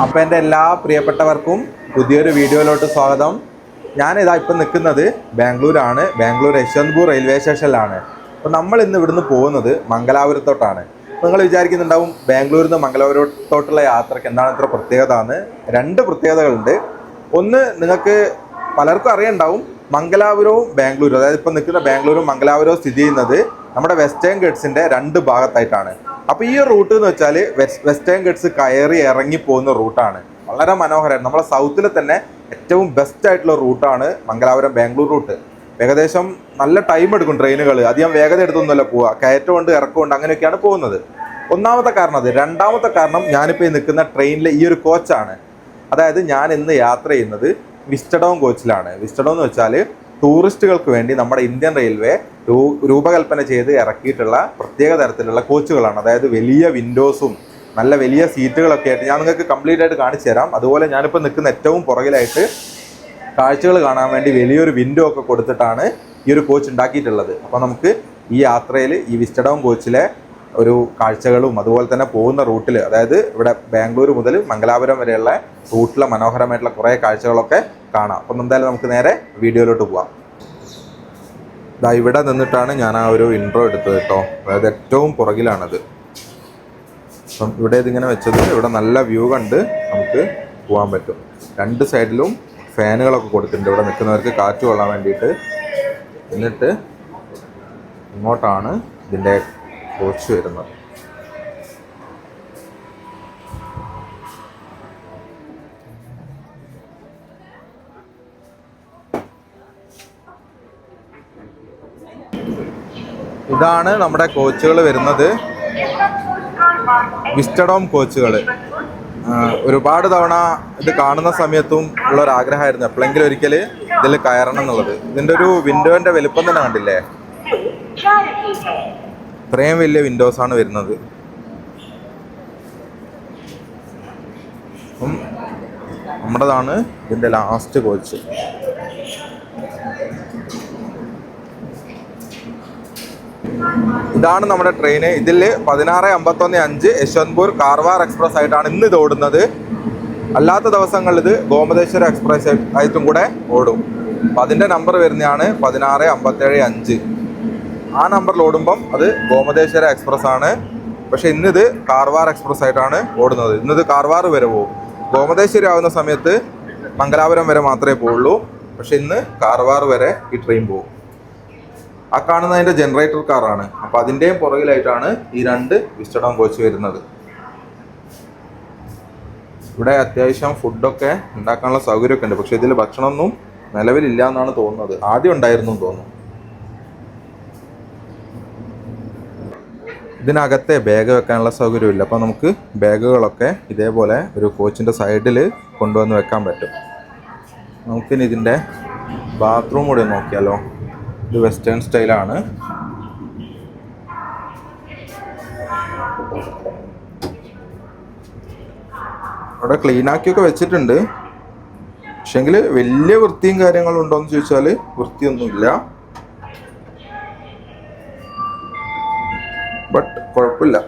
അപ്പോൾ എൻ്റെ എല്ലാ പ്രിയപ്പെട്ടവർക്കും പുതിയൊരു വീഡിയോയിലോട്ട് സ്വാഗതം. ഞാനിതാ ഇപ്പം നിൽക്കുന്നത് ബാംഗ്ലൂരാണ്. ബാംഗ്ലൂർ യശ്വന്ത്പൂർ റെയിൽവേ സ്റ്റേഷനിലാണ്. അപ്പോൾ നമ്മൾ ഇന്ന് ഇവിടുന്ന് പോകുന്നത് മംഗലാപുരത്തോട്ടാണ്. അപ്പോൾ നിങ്ങൾ വിചാരിക്കുന്നുണ്ടാവും ബാംഗ്ലൂരിൽ നിന്ന് മംഗലാപുരത്തോട്ടുള്ള യാത്രയ്ക്ക് എന്താണ് ഇത്ര പ്രത്യേകത എന്ന്. രണ്ട് പ്രത്യേകതകളുണ്ട്. ഒന്ന്, നിങ്ങൾക്ക് പലർക്കും അറിയുണ്ടാവും, മംഗലാപുരവും ബാംഗ്ലൂരും, അതായത് ഇപ്പം നിൽക്കുന്ന ബാംഗ്ലൂരും മംഗലാപുരവും സ്ഥിതി ചെയ്യുന്നത് നമ്മുടെ വെസ്റ്റേൺ ഗട്ട്സിൻ്റെ രണ്ട് ഭാഗത്തായിട്ടാണ്. അപ്പോൾ ഈ റൂട്ട് എന്ന് വെച്ചാൽ വെസ്റ്റേൺ ഗട്ട്സ് കയറി ഇറങ്ങി പോകുന്ന റൂട്ടാണ്. വളരെ മനോഹരമാണ്. നമ്മളെ സൗത്തിൽ തന്നെ ഏറ്റവും ബെസ്റ്റ് ആയിട്ടുള്ള റൂട്ടാണ് മംഗലാപുരം ബാംഗ്ലൂർ റൂട്ട്. ഏകദേശം നല്ല ടൈം എടുക്കും ട്രെയിനുകൾ, അധികം വേഗത എടുത്തൊന്നുമല്ല പോവുക, കയറ്റമുണ്ട് ഇറക്കമുണ്ട് അങ്ങനെയൊക്കെയാണ് പോകുന്നത്. ഒന്നാമത്തെ കാരണം അത്. രണ്ടാമത്തെ കാരണം, ഞാനിപ്പോൾ ഈ നിൽക്കുന്ന ട്രെയിനിലെ ഈ ഒരു കോച്ചാണ്. അതായത് ഞാൻ ഇന്ന് യാത്ര ചെയ്യുന്നത് വിസ്റ്റഡോം കോച്ചിലാണ്. വിസ്റ്റഡോം എന്ന് വെച്ചാൽ ടൂറിസ്റ്റുകൾക്ക് വേണ്ടി നമ്മുടെ ഇന്ത്യൻ റെയിൽവേ രൂപകൽപ്പന ചെയ്ത് ഇറക്കിയിട്ടുള്ള പ്രത്യേക തരത്തിലുള്ള കോച്ചുകളാണ്. അതായത് വലിയ വിൻഡോസും നല്ല വലിയ സീറ്റുകളൊക്കെ ആയിട്ട് ഞാൻ നിങ്ങൾക്ക് കംപ്ലീറ്റ് ആയിട്ട് കാണിച്ചു തരാം. അതുപോലെ ഞാനിപ്പോൾ നിൽക്കുന്ന ഏറ്റവും പുറകിലായിട്ട് കാഴ്ചകൾ കാണാൻ വേണ്ടി വലിയൊരു വിൻഡോ ഒക്കെ കൊടുത്തിട്ടാണ് ഈ ഒരു കോച്ച് ഉണ്ടാക്കിയിട്ടുള്ളത്. അപ്പോൾ നമുക്ക് ഈ യാത്രയിൽ ഈ വിസ്റ്റഡോം കോച്ചിലെ ഒരു കാഴ്ചകളും അതുപോലെ തന്നെ പോകുന്ന റൂട്ടിൽ, അതായത് ഇവിടെ ബാംഗ്ലൂർ മുതൽ മംഗലാപുരം വരെയുള്ള റൂട്ടിലെ മനോഹരമായിട്ടുള്ള കുറേ കാഴ്ചകളൊക്കെ കാണാം. അപ്പം എന്തായാലും നമുക്ക് നേരെ വീഡിയോയിലോട്ട് പോവാം. ഇതാ ഇവിടെ നിന്നിട്ടാണ് ഞാൻ ആ ഒരു ഇൻട്രോ എടുത്തത് കേട്ടോ. അതായത് ഏറ്റവും പുറകിലാണത്. അപ്പം ഇവിടെ ഇതിങ്ങനെ വെച്ചത്, ഇവിടെ നല്ല വ്യൂ കണ്ട് നമുക്ക് പോകാൻ പറ്റും. രണ്ട് സൈഡിലും ഫാനുകളൊക്കെ കൊടുത്തിട്ടുണ്ട് ഇവിടെ നിൽക്കുന്നവർക്ക് കാറ്റ് കൊള്ളാൻ വേണ്ടിയിട്ട്. എന്നിട്ട് ഇങ്ങോട്ടാണ് ഇതിൻ്റെ കോച്ച് വരുന്നത്. ഇതാണ് നമ്മുടെ കോച്ചുകൾ വരുന്നത്, വിസ്റ്റഡോം കോച്ചുകൾ. ഒരുപാട് തവണ ഇത് കാണുന്ന സമയത്തും ഉള്ളൊരാഗ്രഹമായിരുന്നു എപ്പോഴെങ്കിലും ഒരിക്കൽ ഇതിൽ കയറണം എന്നുള്ളത്. ഇതിൻ്റെ ഒരു വിൻഡോൻ്റെ വലുപ്പം തന്നെ കണ്ടില്ലേ, ഇത്രയും വലിയ വിൻഡോസാണ് വരുന്നത്. അപ്പം നമ്മുടേതാണ് ഇതിൻ്റെ ലാസ്റ്റ് കോച്ച്. ഇതാണ് നമ്മുടെ ട്രെയിന്. ഇതിൽ 16:51 യശ്വന്ത്പൂർ കാർവാർ എക്സ്പ്രസ് ആയിട്ടാണ് ഇന്ന് ഇത് ഓടുന്നത്. അല്ലാത്ത ദിവസങ്ങളിൽ ഇത് ഗോമതേശ്വര എക്സ്പ്രസ് ആയിട്ടും കൂടെ ഓടും. അപ്പം അതിൻ്റെ നമ്പർ വരുന്നതാണ് 16:57 ആ നമ്പറിൽ ഓടുമ്പം അത് ഗോമതേശ്വര എക്സ്പ്രസ് ആണ്. പക്ഷെ ഇന്നിത് കാർവാർ എക്സ്പ്രസ് ആയിട്ടാണ് ഓടുന്നത്. ഇന്നിത് കാർവാർ വരെ പോകും. ഗോമതേശ്വരി ആവുന്ന സമയത്ത് മംഗലാപുരം വരെ മാത്രമേ പോവുള്ളൂ. പക്ഷെ ഇന്ന് കാർവാർ വരെ ഈ ട്രെയിൻ പോകും. ആ കാണുന്നതിൻ്റെ ജനറേറ്റർ കാറാണ്. അപ്പോൾ അതിൻ്റെയും പുറകിലായിട്ടാണ് ഈ രണ്ട് വിസ്റ്റഡോം കോച്ച് വരുന്നത്. ഇവിടെ അത്യാവശ്യം ഫുഡൊക്കെ ഉണ്ടാക്കാനുള്ള സൗകര്യമൊക്കെ ഉണ്ട്. പക്ഷെ ഇതിൽ ഭക്ഷണമൊന്നും നിലവിലില്ല എന്നാണ് തോന്നുന്നത്. ആദ്യം ഉണ്ടായിരുന്നു തോന്നുന്നു. ഇതിനകത്തെ ബാഗ് വെക്കാനുള്ള സൗകര്യമില്ല. അപ്പോൾ നമുക്ക് ബാഗുകളൊക്കെ ഇതേപോലെ ഒരു കോച്ചിൻ്റെ സൈഡിൽ കൊണ്ടുവന്ന് വെക്കാൻ പറ്റും. നമുക്കിനി ഇതിൻ്റെ ബാത്റൂം കൂടെ നോക്കിയാലോ. ഇത് വെസ്റ്റേൺ സ്റ്റൈലാണ്. അവിടെ ക്ലീനാക്കിയൊക്കെ വെച്ചിട്ടുണ്ട്. പക്ഷെങ്കിൽ വലിയ വൃത്തിയും കാര്യങ്ങളും ഉണ്ടോയെന്ന് ചോദിച്ചാൽ വൃത്തിയൊന്നുമില്ല. ബട്ട് കുഴപ്പമില്ല.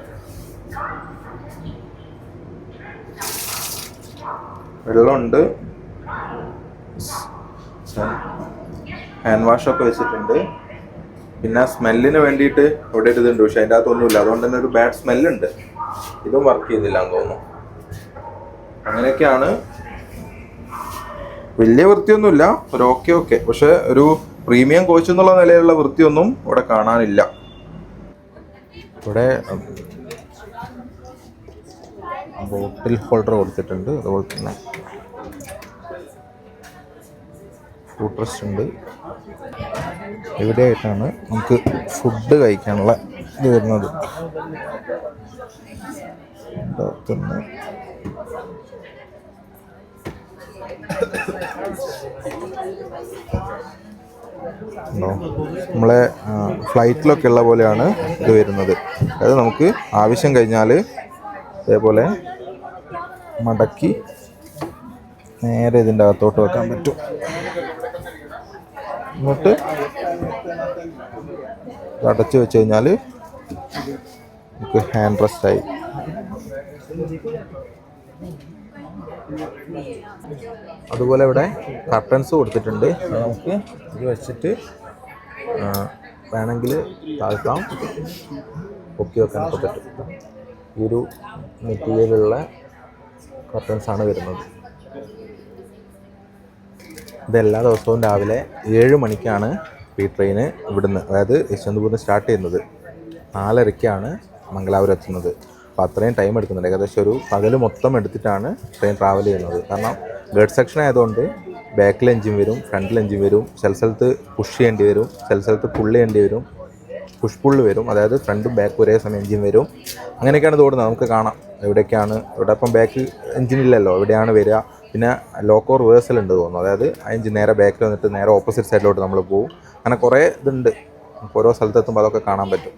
വെള്ളമുണ്ട്, ഹാൻഡ് വാഷൊക്കെ വെച്ചിട്ടുണ്ട്. പിന്നെ സ്മെല്ലിന് വേണ്ടിയിട്ട് ഇവിടെ ഒരു ഇതുണ്ട്, പക്ഷെ അതിൻ്റെ അകത്തൊന്നുമില്ല. അതുകൊണ്ട് തന്നെ ഒരു ബാഡ് സ്മെല്ലുണ്ട്. ഇതും വർക്ക് ചെയ്യുന്നില്ല എന്ന് തോന്നുന്നു. അങ്ങനെയൊക്കെയാണ്. വലിയ വൃത്തിയൊന്നുമില്ല, ഒരു ഓക്കെ. പക്ഷെ ഒരു പ്രീമിയം കോച്ച് എന്നുള്ള നിലയിലുള്ള വൃത്തിയൊന്നും ഇവിടെ കാണാനില്ല. ഇവിടെ ബോട്ടിൽ ഹോൾഡർ കൊടുത്തിട്ടുണ്ട്. അതുപോലെ തന്നെ ഫുഡ് റെസ്റ്റ് ഉണ്ട്. ഇവിടെയായിട്ടാണ് നമുക്ക് ഫുഡ് കഴിക്കാനുള്ള ഇത് വരുന്നത്. തന്നെ ഉണ്ടോ, നമ്മളെ ഫ്ലൈറ്റിലൊക്കെ ഉള്ള പോലെയാണ് ഇത് വരുന്നത്. അതായത് നമുക്ക് ആവശ്യം കഴിഞ്ഞാൽ അതേപോലെ മടക്കി നേരെ ഇതിൻ്റെ അകത്തോട്ട് വെക്കാൻ പറ്റും. എന്നിട്ട് അടച്ചു വെച്ച് കഴിഞ്ഞാൽ നമുക്ക് ഹാൻഡ് റെസ്റ്റായി. അതുപോലെ ഇവിടെ കർട്ടൻസ് കൊടുത്തിട്ടുണ്ട്. നമുക്ക് ഇത് വെച്ചിട്ട് വേണമെങ്കിൽ താഴ്ത്താം, പൊക്കി വെക്കാനൊക്കെ പറ്റും. ഈ ഒരു മെറ്റീരിയലുള്ള കർട്ടൻസാണ് വരുന്നത്. ഇതെല്ലാ ദിവസവും രാവിലെ 7 മണിക്കാണ് ഈ ട്രെയിന് ഇവിടുന്ന്, അതായത് യശ്വന്ത്പൂരിൽ നിന്ന് സ്റ്റാർട്ട് ചെയ്യുന്നത്. 4:30ക്കാണ് മംഗലാപുരം എത്തുന്നത്. അപ്പോൾ അത്രയും ടൈം എടുക്കുന്നുണ്ട്. ഏകദേശം ഒരു പകൽ മൊത്തം എടുത്തിട്ടാണ് ട്രെയിൻ ട്രാവൽ ചെയ്യുന്നത്. കാരണം ഗേർഡ് സെക്ഷൻ ആയതുകൊണ്ട് ബാക്കിൽ എഞ്ചിൻ വരും, ഫ്രണ്ടിൽ എഞ്ചിൻ വരും, ചില സ്ഥലത്ത് പുഷ് ചെയ്യേണ്ടി വരും, ചില സ്ഥലത്ത് പുള്ള് ചെയ്യേണ്ടി വരും, പുഷ് പുള്ള് വരും. അതായത് ഫ്രണ്ടും ബാക്ക് ഒരേ സമയം എഞ്ചിൻ വരും. അങ്ങനെയൊക്കെയാണ് ഇത് ഓടുന്നത്. നമുക്ക് കാണാം എവിടെയൊക്കെയാണ്. ഇവിടെ ഇപ്പം ബാക്ക് എഞ്ചിൻ ഇല്ലല്ലോ, എവിടെയാണ് വരിക. പിന്നെ ലോക്കോ റിവേഴ്സൽ ഉണ്ട് തോന്നുന്നു. അതായത് ആ എഞ്ചിൻ നേരെ ബാക്കിൽ വന്നിട്ട് നേരെ ഓപ്പോസിറ്റ് സൈഡിലോട്ട് നമ്മൾ പോകും. അങ്ങനെ കുറേ ഇതുണ്ട്. നമുക്ക് ഓരോ സ്ഥലത്തെത്തുമ്പോൾ അതൊക്കെ കാണാൻ പറ്റും.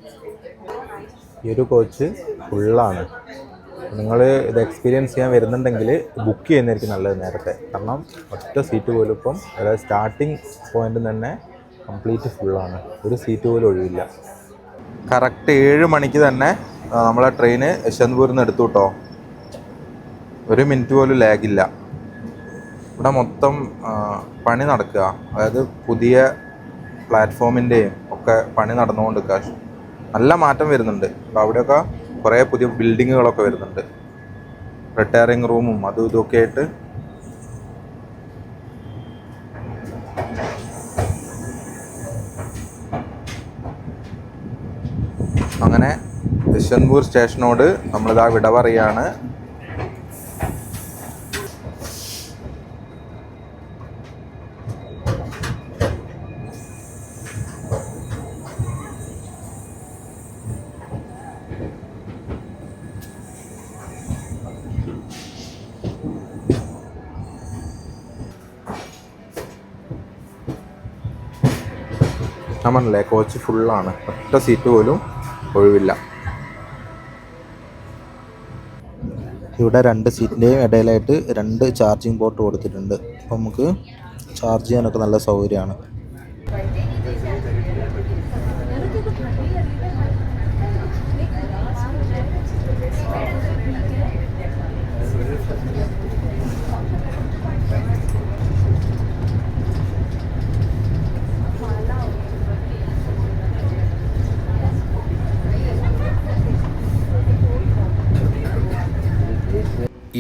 ഈ ഒരു കോച്ച് ഫുള്ളാണ്. നിങ്ങൾ ഇത് എക്സ്പീരിയൻസ് ചെയ്യാൻ വരുന്നുണ്ടെങ്കിൽ ബുക്ക് ചെയ്യുന്നതായിരിക്കും നല്ലത് നേരത്തെ. കാരണം ഒറ്റ സീറ്റ് പോലും ഇപ്പം, അതായത് സ്റ്റാർട്ടിങ് പോയിന്റിൽ തന്നെ കംപ്ലീറ്റ് ഫുള്ളാണ്. ഒരു സീറ്റ് പോലും ഒഴിവില്ല. കറക്റ്റ് 7 മണിക്ക് തന്നെ നമ്മളെ ട്രെയിന് യശ്വന്ത്പൂരിൽ നിന്ന് എടുത്തു കേട്ടോ. 1 മിനിറ്റ് പോലും ലാഗില്ല. ഇവിടെ മൊത്തം പണി നടക്കുക. അതായത് പുതിയ പ്ലാറ്റ്ഫോമിൻ്റെയും ഒക്കെ പണി നടന്നുകൊണ്ടിരിക്കുക. നല്ല മാറ്റം വരുന്നുണ്ട്. അപ്പോൾ അവിടെയൊക്കെ കുറേ പുതിയ ബിൽഡിങ്ങുകളൊക്കെ വരുന്നുണ്ട്. റിട്ടയറിങ് റൂമും അതും ഇതൊക്കെ ആയിട്ട്. അങ്ങനെ യശ്വന്ത്പൂർ സ്റ്റേഷനോട് നമ്മളിതാ വിട പറയാണ്. നമ്മളല്ലേ കോച്ച് ഫുള്ളാണ്, ഒറ്റ സീറ്റ് പോലും ഒഴിവില്ല. ഇവിടെ 2 സീറ്റിൻ്റെയും ഇടയിലായിട്ട് 2 ചാർജിങ് പോർട്ട് കൊടുത്തിട്ടുണ്ട്. അപ്പോൾ നമുക്ക് ചാർജ് ചെയ്യാനൊക്കെ നല്ല സൗകര്യമാണ്.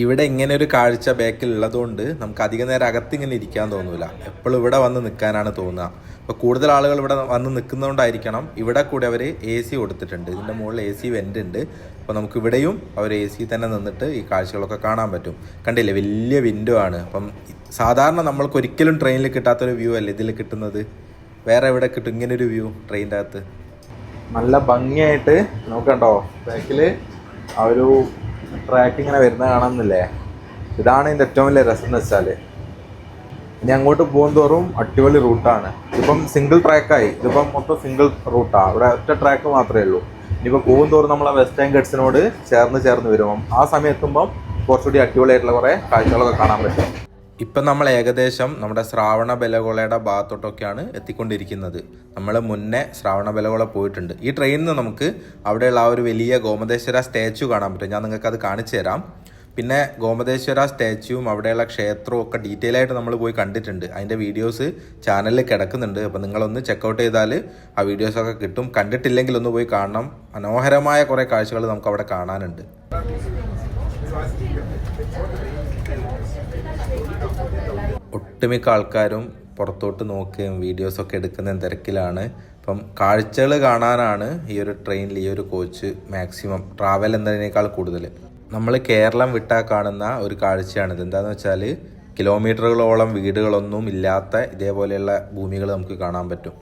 ഇവിടെ ഇങ്ങനെ ഒരു കാഴ്ച ബാക്കിൽ ഉള്ളതുകൊണ്ട് നമുക്ക് അധികം നേരം അകത്തിങ്ങനെ ഇരിക്കാൻ തോന്നില്ല. എപ്പോഴും ഇവിടെ വന്ന് നിൽക്കാനാണ് തോന്നുക. അപ്പോൾ കൂടുതൽ ആളുകൾ ഇവിടെ വന്ന് നിൽക്കുന്നതുകൊണ്ടായിരിക്കണം ഇവിടെ കൂടെ അവർ AC കൊടുത്തിട്ടുണ്ട്. ഇതിൻ്റെ മുകളിൽ AC വെൻ്റ് ഉണ്ട്. അപ്പോൾ നമുക്ക് ഇവിടെയും അവർ AC തന്നെ നിന്നിട്ട് ഈ കാഴ്ചകളൊക്കെ കാണാൻ പറ്റും. കണ്ടില്ലേ, വലിയ വിൻഡോ ആണ്. അപ്പം സാധാരണ നമ്മൾക്ക് ഒരിക്കലും ട്രെയിനിൽ കിട്ടാത്തൊരു വ്യൂ അല്ലേ ഇതിൽ കിട്ടുന്നത്. വേറെ എവിടെ കിട്ടും ഇങ്ങനൊരു വ്യൂ ട്രെയിനിൻ്റെ അകത്ത്? നല്ല ഭംഗിയായിട്ട് നോക്കണ്ടോ, ബാക്കിൽ ആ ഒരു ട്രാക്ക് ഇങ്ങനെ വരുന്ന കാണുന്നില്ലേ. ഇതാണ് ഇതിൻ്റെ ഏറ്റവും വലിയ രസം എന്ന് വെച്ചാൽ, ഇനി അങ്ങോട്ട് പോകുന്തോറും അടിപൊളി റൂട്ടാണ്. ഇതിപ്പം സിംഗിൾ ട്രാക്കായി, ഇതിപ്പം മൊത്തം സിംഗിൾ റൂട്ടാണ്. ഇവിടെ ഒറ്റ ട്രാക്ക് മാത്രമേ ഉള്ളൂ. ഇനിയിപ്പോൾ പോകുന്തോറും നമ്മളെ വെസ്റ്റേൺ ഗട്ട്സിനോട് ചേർന്ന് വരും. ആ സമയം എത്തുമ്പം കുറച്ചുകൂടി അടിപൊളിയായിട്ടുള്ള കുറേ കാഴ്ചകളൊക്കെ കാണാൻ പറ്റും. ഇപ്പം നമ്മൾ ഏകദേശം നമ്മുടെ ശ്രാവണബെലഗോളയുടെ ഭാഗത്തോട്ടൊക്കെയാണ് എത്തിക്കൊണ്ടിരിക്കുന്നത്. നമ്മൾ മുന്നേ ശ്രാവണബെലഗോള പോയിട്ടുണ്ട്. ഈ ട്രെയിനിൽ നിന്ന് നമുക്ക് അവിടെയുള്ള ആ ഒരു വലിയ ഗോമതേശ്വര സ്റ്റാച്യു കാണാൻ പറ്റും. ഞാൻ നിങ്ങൾക്ക് അത് കാണിച്ചു തരാം. പിന്നെ ഗോമതേശ്വര സ്റ്റാച്യുവും അവിടെയുള്ള ക്ഷേത്രവും ഒക്കെ ഡീറ്റെയിൽ ആയിട്ട് നമ്മൾ പോയി കണ്ടിട്ടുണ്ട്. അതിൻ്റെ വീഡിയോസ് ചാനലിൽ കിടക്കുന്നുണ്ട്. അപ്പോൾ നിങ്ങളൊന്ന് ചെക്കൗട്ട് ചെയ്താൽ ആ വീഡിയോസൊക്കെ കിട്ടും. കണ്ടിട്ടില്ലെങ്കിൽ ഒന്ന് പോയി കാണണം. മനോഹരമായ കുറേ കാഴ്ചകൾ നമുക്ക് അവിടെ കാണാനുണ്ട്. ഒട്ടുമിക്ക ആൾക്കാരും പുറത്തോട്ട് നോക്കുകയും വീഡിയോസൊക്കെ എടുക്കുന്ന തിരക്കിലാണ്. അപ്പം കാഴ്ചകൾ കാണാനാണ് ഈ ഒരു ട്രെയിനിൽ, ഈ ഒരു കോച്ച് മാക്സിമം ട്രാവൽ എന്നതിനേക്കാൾ കൂടുതൽ. നമ്മൾ കേരളം വിട്ടാൽ കാണുന്ന ഒരു കാഴ്ചയാണിത്. എന്താണെന്ന് വെച്ചാൽ കിലോമീറ്ററുകളോളം വീടുകളൊന്നും ഇല്ലാത്ത ഇതേപോലെയുള്ള ഭൂമികൾ നമുക്ക് കാണാൻ പറ്റും.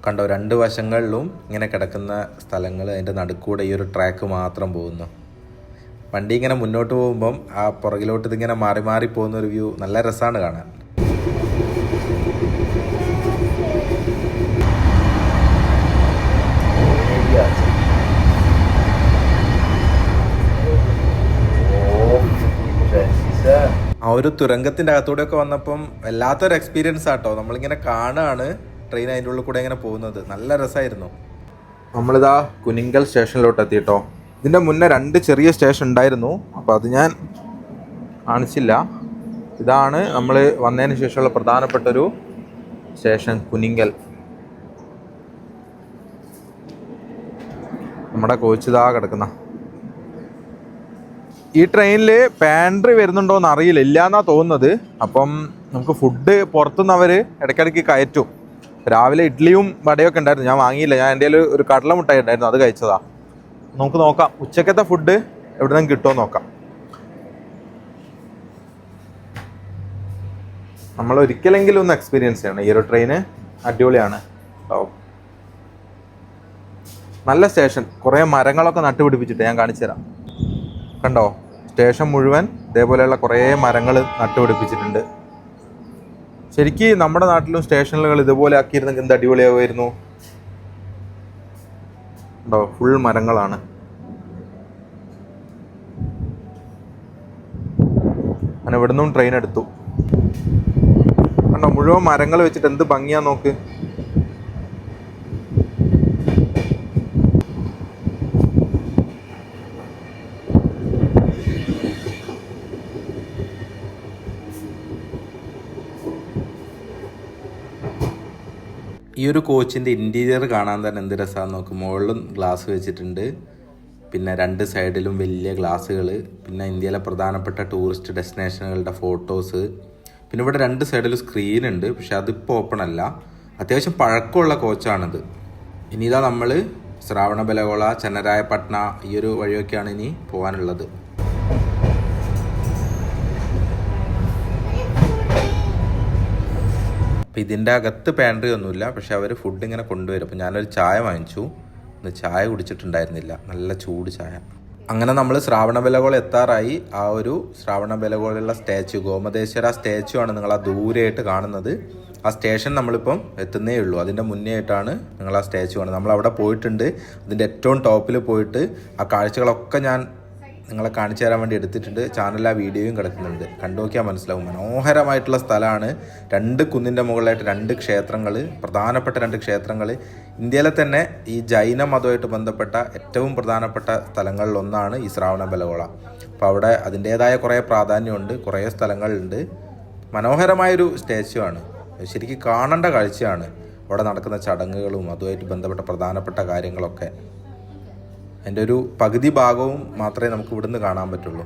കണ്ടോ, 2 വശങ്ങളിലും ഇങ്ങനെ കിടക്കുന്ന സ്ഥലങ്ങൾ, അതിൻ്റെ നടുക്കൂടെ ഈ ഒരു ട്രാക്ക് മാത്രം പോകുന്നു. വണ്ടി ഇങ്ങനെ മുന്നോട്ട് പോകുമ്പം ആ പുറകിലോട്ട് ഇതിങ്ങനെ മാറി പോകുന്ന ഒരു വ്യൂ നല്ല രസമാണ് കാണാൻ. ആ ഒരു തുരങ്കത്തിൻ്റെ അകത്തൂടെയൊക്കെ വന്നപ്പം വല്ലാത്തൊരു എക്സ്പീരിയൻസ് ആട്ടോ. നമ്മളിങ്ങനെ കാണുകയാണ് ട്രെയിൻ അതിൻ്റെ ഉള്ളിൽ കൂടെ ഇങ്ങനെ പോകുന്നത്. നല്ല രസമായിരുന്നു. നമ്മളിതാ കുനിങ്കൽ സ്റ്റേഷനിലോട്ട് എത്തിയിട്ടോ. ഇതിൻ്റെ മുന്നേ 2 ചെറിയ സ്റ്റേഷൻ ഉണ്ടായിരുന്നു, അപ്പോൾ അത് ഞാൻ കാണിച്ചില്ല. ഇതാണ് നമ്മൾ വന്നതിന് ശേഷമുള്ള പ്രധാനപ്പെട്ടൊരു സ്റ്റേഷൻ, കുനിങ്കൽ. നമ്മുടെ കോച്ച് ഇതാ കിടക്കുന്ന. ഈ ട്രെയിനിൽ പാൻട്രി വരുന്നുണ്ടോയെന്ന് അറിയില്ല, ഇല്ലയെന്നാണ് തോന്നുന്നത്. അപ്പം നമുക്ക് ഫുഡ് പുറത്തുനിന്ന് അവർ ഇടയ്ക്കിടയ്ക്ക് കയറ്റും. രാവിലെ ഇഡ്ഡലിയും വടയൊക്കെ ഉണ്ടായിരുന്നു, ഞാൻ വാങ്ങിയില്ല. ഞാൻ എൻ്റെ ഒരു കടല മുട്ടായി ഉണ്ടായിരുന്നു, അത് കഴിച്ചതാ. നമുക്ക് നോക്കാം ഉച്ചക്കത്തെ ഫുഡ് എവിടെ നിന്നും കിട്ടുമോ നോക്കാം. നമ്മൾ ഒരിക്കലെങ്കിലും ഒന്ന് എക്സ്പീരിയൻസ് ചെയ്യണം ഈ ഒരു ട്രെയിന്. അടിപൊളിയാണ്. നല്ല സ്റ്റേഷൻ, കുറേ മരങ്ങളൊക്കെ നട്ടുപിടിപ്പിച്ചിട്ട് ഞാൻ കാണിച്ചു തരാം. കണ്ടോ, സ്റ്റേഷൻ മുഴുവൻ ഇതേപോലെയുള്ള കുറേ മരങ്ങൾ നട്ടുപിടിപ്പിച്ചിട്ടുണ്ട്. ശരിക്കും നമ്മുടെ നാട്ടിലും സ്റ്റേഷനുകൾ ഇതുപോലെ ആക്കിയിരുന്നെങ്കിൽ എന്ത് അടിപൊളിയാവുമായിരുന്നു. ഉണ്ടോ, ഫുൾ മരങ്ങളാണ്. അങ്ങനെ ഇവിടെ നിന്നും ട്രെയിൻ എടുത്തു. കണ്ടോ, മുഴുവൻ മരങ്ങൾ വെച്ചിട്ട് എന്ത് ഭംഗിയാ നോക്ക്. ഈ ഒരു കോച്ചിൻ്റെ ഇൻറ്റീരിയർ കാണാൻ തന്നെ എന്ത് രസമാണെന്ന് നോക്കും. മുകളിലും ഗ്ലാസ് വെച്ചിട്ടുണ്ട്, പിന്നെ 2 സൈഡിലും വലിയ ഗ്ലാസ്സുകൾ, പിന്നെ ഇന്ത്യയിലെ പ്രധാനപ്പെട്ട ടൂറിസ്റ്റ് ഡെസ്റ്റിനേഷനുകളുടെ ഫോട്ടോസ്, പിന്നെ ഇവിടെ 2 സൈഡിലും സ്ക്രീൻ ഉണ്ട്. പക്ഷെ അതിപ്പോൾ ഓപ്പൺ അല്ല. അത്യാവശ്യം പഴക്കമുള്ള കോച്ചാണിത്. ഇനി ഇതാ നമ്മൾ ശ്രാവണബെലഗോള, ചെന്നരായപട്ടണ ഈ ഒരു വഴിയൊക്കെയാണ് ഇനി പോകാനുള്ളത്. അപ്പോൾ ഇതിൻ്റെ അകത്ത് പാൻട്രി ഒന്നുമില്ല, പക്ഷെ അവർ ഫുഡ് ഇങ്ങനെ കൊണ്ടുവരും. അപ്പോൾ ഞാനൊരു ചായ വാങ്ങിച്ചു. ഇന്ന് ചായ കുടിച്ചിട്ടുണ്ടായിരുന്നില്ല, നല്ല ചൂട് ചായ. അങ്ങനെ നമ്മൾ ശ്രാവണബെലഗോള എത്താറായി. ആ ഒരു ശ്രാവണബെലഗോളയുള്ള സ്റ്റാച്ചു, ഗോമതേശ്വര സ്റ്റാച്ചു ആണ് നിങ്ങൾ ആ ദൂരെയായിട്ട് കാണുന്നത്. ആ സ്റ്റേഷൻ നമ്മളിപ്പം എത്തുന്നേ ഉള്ളൂ. അതിൻ്റെ മുന്നേ ആയിട്ടാണ് നിങ്ങൾ ആ സ്റ്റാച്ചു കാണുന്നത്. നമ്മളവിടെ പോയിട്ടുണ്ട്. അതിൻ്റെ ഏറ്റവും ടോപ്പിൽ പോയിട്ട് ആ കാഴ്ചകളൊക്കെ ഞാൻ നിങ്ങളെ കാണിച്ചു തരാൻ വേണ്ടി എടുത്തിട്ടുണ്ട്. ചാനലിൽ ആ വീഡിയോയും കിടക്കുന്നുണ്ട്, കണ്ടു നോക്കിയാൽ മനസ്സിലാവും. മനോഹരമായിട്ടുള്ള സ്ഥലമാണ്. 2 കുന്നിൻ്റെ മുകളിലായിട്ട് 2 ക്ഷേത്രങ്ങൾ, പ്രധാനപ്പെട്ട 2 ക്ഷേത്രങ്ങൾ. ഇന്ത്യയിലെ തന്നെ ഈ ജൈന മതമായിട്ട് ബന്ധപ്പെട്ട ഏറ്റവും പ്രധാനപ്പെട്ട സ്ഥലങ്ങളിലൊന്നാണ് ഈ ശ്രാവണബെലഗോള. അപ്പോൾ അവിടെ അതിൻ്റേതായ കുറേ പ്രാധാന്യമുണ്ട്, കുറേ സ്ഥലങ്ങളുണ്ട്. മനോഹരമായൊരു സ്റ്റാച്ചു ആണ്. ശരിക്കും കാണേണ്ട കാഴ്ചയാണ്. അവിടെ നടക്കുന്ന ചടങ്ങുകളും അതുമായിട്ട് ബന്ധപ്പെട്ട പ്രധാനപ്പെട്ട കാര്യങ്ങളൊക്കെ. അതിൻ്റെ ഒരു പകുതി ഭാഗവും മാത്രമേ നമുക്ക് ഇവിടുന്ന് കാണാൻ പറ്റുള്ളൂ.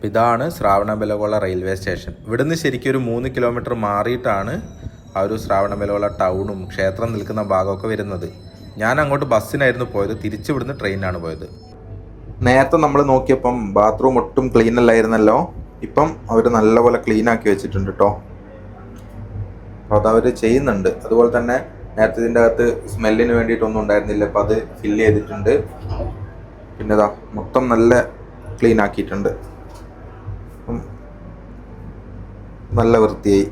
ഇതാണ് ശ്രാവണബെലഗോള റെയിൽവേ സ്റ്റേഷൻ. ഇവിടുന്ന് ശരിക്കും ഒരു 3 കിലോമീറ്റർ മാറിയിട്ടാണ് ആ ഒരു ശ്രാവണബെലഗോള ടൗണും ക്ഷേത്രം നിൽക്കുന്ന ഭാഗമൊക്കെ വരുന്നത്. ഞാൻ അങ്ങോട്ട് ബസ്സിനായിരുന്നു പോയത്, തിരിച്ച് ഇവിടുന്ന് ട്രെയിനാണ് പോയത്. നേരത്തെ നമ്മൾ നോക്കിയപ്പം ബാത്റൂം ഒട്ടും ക്ലീൻ അല്ലായിരുന്നല്ലോ. ഇപ്പം അവർ നല്ലപോലെ ക്ലീൻ ആക്കി വെച്ചിട്ടുണ്ട് കേട്ടോ. അപ്പോൾ അതവർ ചെയ്യുന്നുണ്ട്. അതുപോലെ തന്നെ നേരത്തെ ഇതിൻ്റെ അകത്ത് സ്മെല്ലിന് വേണ്ടിയിട്ടൊന്നും ഉണ്ടായിരുന്നില്ല, അപ്പോൾ അത് ഫില്ല് ചെയ്തിട്ടുണ്ട്. പിന്നെ ഇതാ മൊത്തം നല്ല ക്ലീൻ ആക്കിയിട്ടുണ്ട്, നല്ല വൃത്തിയായി.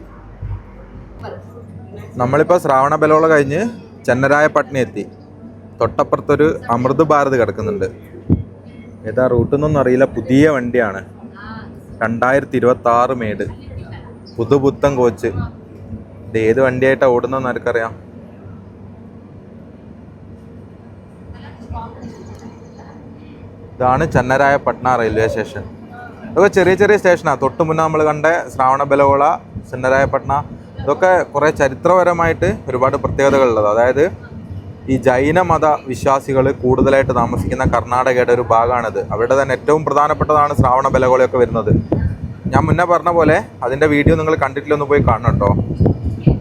നമ്മളിപ്പോൾ ശ്രാവണബെലഗോള കഴിഞ്ഞ് ചെന്നരായപട്ടണ എത്തി. തൊട്ടപ്പുറത്തൊരു അമൃത് ഭാരത് കിടക്കുന്നുണ്ട്. ഏതാ റൂട്ടെന്നൊന്നും അറിയില്ല, പുതിയ വണ്ടിയാണ്. 2026 മേട്, പുതുപുത്തൻ കോച്ച്. ഇത് ഏത് വണ്ടിയായിട്ടാണ് ഓടുന്നതെന്ന് ആർക്കറിയാം. ഇതാണ് ചെന്നരായപട്ടണ റെയിൽവേ സ്റ്റേഷൻ. ഇതൊക്കെ ചെറിയ ചെറിയ സ്റ്റേഷനാണ്. തൊട്ട് മുന്നേ നമ്മൾ കണ്ട ശ്രാവണബെലഗോള, ചെന്നരായപട്ടണ, ഇതൊക്കെ കുറേ ചരിത്രപരമായിട്ട് ഒരുപാട് പ്രത്യേകതകളുള്ളത്. അതായത് ഈ ജൈന മത വിശ്വാസികൾ കൂടുതലായിട്ട് താമസിക്കുന്ന കർണാടകയുടെ ഒരു ഭാഗമാണിത്. അവരുടെ തന്നെ ഏറ്റവും പ്രധാനപ്പെട്ടതാണ് ശ്രാവണബെലഗോളയൊക്കെ വരുന്നത്. ഞാൻ മുന്നേ പറഞ്ഞ പോലെ അതിൻ്റെ വീഡിയോ നിങ്ങൾ കണ്ടിട്ടില്ലൊന്ന് പോയി കാണണം കേട്ടോ.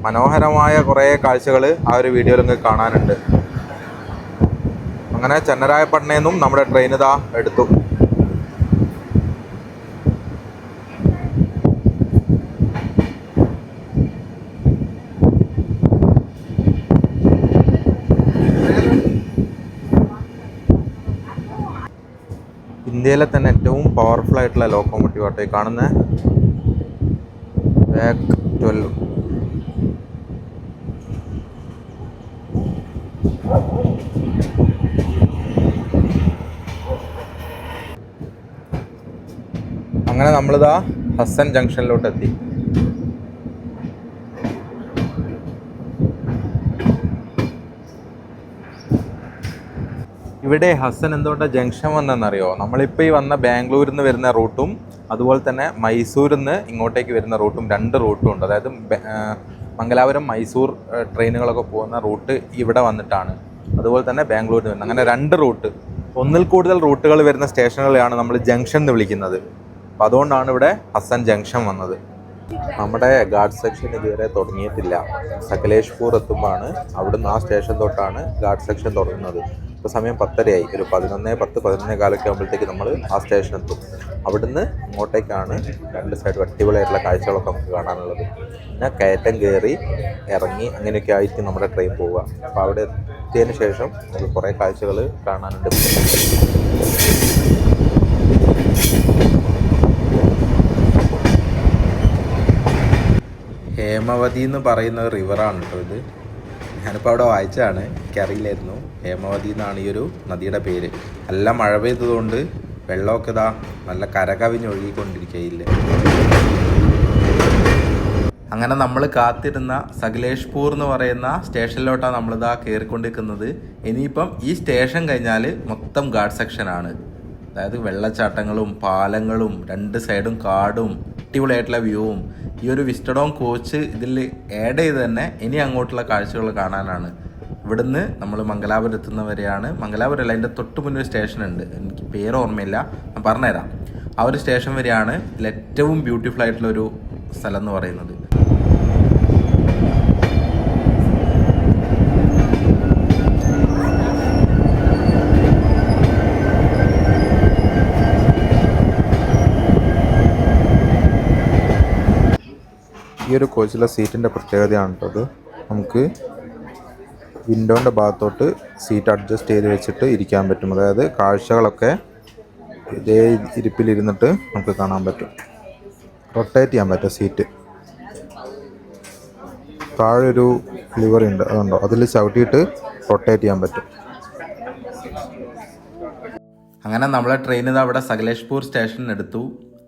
മനോഹരമായ കുറേ കാഴ്ചകൾ ആ ഒരു വീഡിയോയിൽ നിങ്ങൾക്ക് കാണാനുണ്ട്. അങ്ങനെ ചെന്നരായപട്ടണയിൽ നിന്നും നമ്മുടെ ട്രെയിൻ ഇതാ എടുത്തു. ഇന്ത്യയിലെ തന്നെ ഏറ്റവും പവർഫുൾ ആയിട്ടുള്ള ലോക്കോമോട്ടീവ് ആട്ടോ ഈ കാണുന്ന വാക് 12. അങ്ങനെ നമ്മളിതാ ഹസൻ ജംഗ്ഷനിലോട്ട് എത്തി. ഇവിടെ ഹസൻ എന്തുകൊണ്ടാണ് ജംഗ്ഷൻ വന്നതെന്നറിയോ? നമ്മളിപ്പോൾ ഈ വന്ന ബാംഗ്ലൂരിൽ നിന്ന് വരുന്ന റൂട്ടും അതുപോലെ തന്നെ മൈസൂരിൽ നിന്ന് ഇങ്ങോട്ടേക്ക് വരുന്ന റൂട്ടും 2 റൂട്ടും ഉണ്ട്. അതായത് മംഗലാപുരം മൈസൂർ ട്രെയിനുകളൊക്കെ പോകുന്ന റൂട്ട് ഇവിടെ വന്നിട്ടാണ്. അതുപോലെ തന്നെ ബാംഗ്ലൂരിൽ നിന്ന് അങ്ങനെ 2 റൂട്ട്, ഒന്നിൽ കൂടുതൽ റൂട്ടുകൾ വരുന്ന സ്റ്റേഷനുകളെയാണ് നമ്മൾ ജംഗ്ഷൻ എന്ന് വിളിക്കുന്നത്. അപ്പോൾ അതുകൊണ്ടാണ് ഇവിടെ ഹസൻ ജംഗ്ഷൻ വന്നത്. നമ്മുടെ ഗാർഡ് സെക്ഷൻ ഇതുവരെ തുടങ്ങിയിട്ടില്ല. സകലേഷ്പൂർ എത്തുമ്പോഴാണ് അവിടുന്ന് ആ സ്റ്റേഷൻ തൊട്ടാണ് ഗാർഡ് സെക്ഷൻ തുടങ്ങുന്നത്. ഇപ്പോൾ സമയം 10:30 ഒരു 11:10 11:15 ആകുമ്പോഴത്തേക്ക് നമ്മൾ ആ സ്റ്റേഷൻ എത്തും. അവിടുന്ന് ഇങ്ങോട്ടേക്കാണ് 2 സൈഡും അടിപൊളിയായിട്ടുള്ള കാഴ്ചകളൊക്കെ നമുക്ക് കാണാനുള്ളത്. പിന്നെ കയറ്റം കയറി ഇറങ്ങി അങ്ങനെയൊക്കെ ആയിട്ട് നമ്മുടെ ട്രെയിൻ പോവുക. അപ്പോൾ അവിടെ എത്തിയതിന് ശേഷം നമുക്ക് കുറേ കാഴ്ചകൾ കാണാനുണ്ട്. ഹേമവതി എന്ന് പറയുന്ന റിവറാണ് കേട്ടോ ഇത്. ഞാനിപ്പോൾ അവിടെ വായിച്ചതാണ്, എനിക്കറിയില്ലായിരുന്നു. ഹേമവതി എന്നാണ് ഈ ഒരു നദിയുടെ പേര്. നല്ല മഴ പെയ്തതുകൊണ്ട് വെള്ളമൊക്കെ ഇതാ നല്ല കരകവിഞ്ഞൊഴുകിക്കൊണ്ടിരിക്കുകയില്ല. അങ്ങനെ നമ്മൾ കാത്തിരുന്ന സകലേഷ്പൂർ എന്ന് പറയുന്ന സ്റ്റേഷനിലോട്ടാണ് നമ്മളിതാ കയറിക്കൊണ്ടിരിക്കുന്നത്. ഇനിയിപ്പം ഈ സ്റ്റേഷൻ കഴിഞ്ഞാൽ മൊത്തം ഗാർഡ് സെക്ഷനാണ്. അതായത് വെള്ളച്ചാട്ടങ്ങളും പാലങ്ങളും 2 സൈഡും കാടും അടിപൊളിയായിട്ടുള്ള വ്യൂവും. ഈ ഒരു വിസ്റ്റഡോം കോച്ച് ഇതിൽ ആഡ് ചെയ്ത് തന്നെ ഇനി അങ്ങോട്ടുള്ള കാഴ്ചകൾ കാണാനാണ്. ഇവിടുന്ന് നമ്മൾ മംഗലാപുരം എത്തുന്നവരെയാണ്. മംഗലാപുരമല്ല, അതിൻ്റെ തൊട്ട് മുന്നേ ഒരു സ്റ്റേഷൻ ഉണ്ട്, എനിക്ക് പേര് ഓർമ്മയില്ല, ഞാൻ പറഞ്ഞുതരാം. ആ ഒരു സ്റ്റേഷൻ വരെയാണ് ഇതിൽ ഏറ്റവും ബ്യൂട്ടിഫുൾ ആയിട്ടുള്ളൊരു സ്ഥലം എന്ന് പറയുന്നത്. ഈ ഒരു കോച്ചിലെ സീറ്റിൻ്റെ പ്രത്യേകതയാണ് കേട്ടത്. നമുക്ക് വിൻഡോൻ്റെ ഭാഗത്തോട്ട് സീറ്റ് അഡ്ജസ്റ്റ് ചെയ്ത് വെച്ചിട്ട് ഇരിക്കാൻ പറ്റും. അതായത് കാഴ്ചകളൊക്കെ ഇതേ ഇരിപ്പിലിരുന്നിട്ട് നമുക്ക് കാണാൻ പറ്റും. റൊട്ടേറ്റ് ചെയ്യാൻ പറ്റും സീറ്റ്. താഴെ ഒരു ലിവർ ഉണ്ട്, അതുണ്ടോ, അതിൽ ചവിട്ടിയിട്ട് റൊട്ടേറ്റ് ചെയ്യാൻ പറ്റും. അങ്ങനെ നമ്മളെ ട്രെയിൻ ഇത് അവിടെ സകലേഷ്പൂർ സ്റ്റേഷനിൽ എടുത്തു.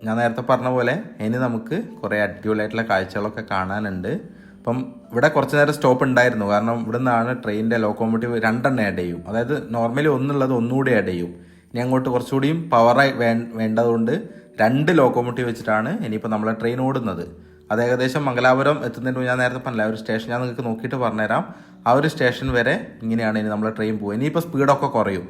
ഞാൻ നേരത്തെ പറഞ്ഞ പോലെ ഇനി നമുക്ക് കുറേ അടിപൊളിയായിട്ടുള്ള കാഴ്ചകളൊക്കെ കാണാനുണ്ട്. അപ്പം ഇവിടെ കുറച്ച് നേരം സ്റ്റോപ്പ് ഉണ്ടായിരുന്നു, കാരണം ഇവിടെ നിന്നാണ് ട്രെയിനിൻ്റെ ലോക്കോമോട്ടീവ് 2 ആഡ് ചെയ്യും. അതായത് നോർമലി ഒന്നുള്ളത് ഒന്നുകൂടി ആഡ് ചെയ്യും. ഇനി അങ്ങോട്ട് കുറച്ചുകൂടിയും പവറായി വേണ്ടതുകൊണ്ട് 2 ലോക്കോമോട്ടീവ് വെച്ചിട്ടാണ് ഇനിയിപ്പോൾ നമ്മളെ ട്രെയിൻ ഓടുന്നത്. അത് ഏകദേശം മംഗലാപുരം എത്തുന്നതിന് ഞാൻ നേരത്തെ പറഞ്ഞില്ല, ഒരു സ്റ്റേഷൻ ഞാൻ നിങ്ങൾക്ക് നോക്കിയിട്ട് പറഞ്ഞുതരാം. ആ ഒരു സ്റ്റേഷൻ വരെ ഇങ്ങനെയാണ് ഇനി നമ്മളെ ട്രെയിൻ പോകുക. ഇനിയിപ്പോൾ സ്പീഡൊക്കെ കുറയും.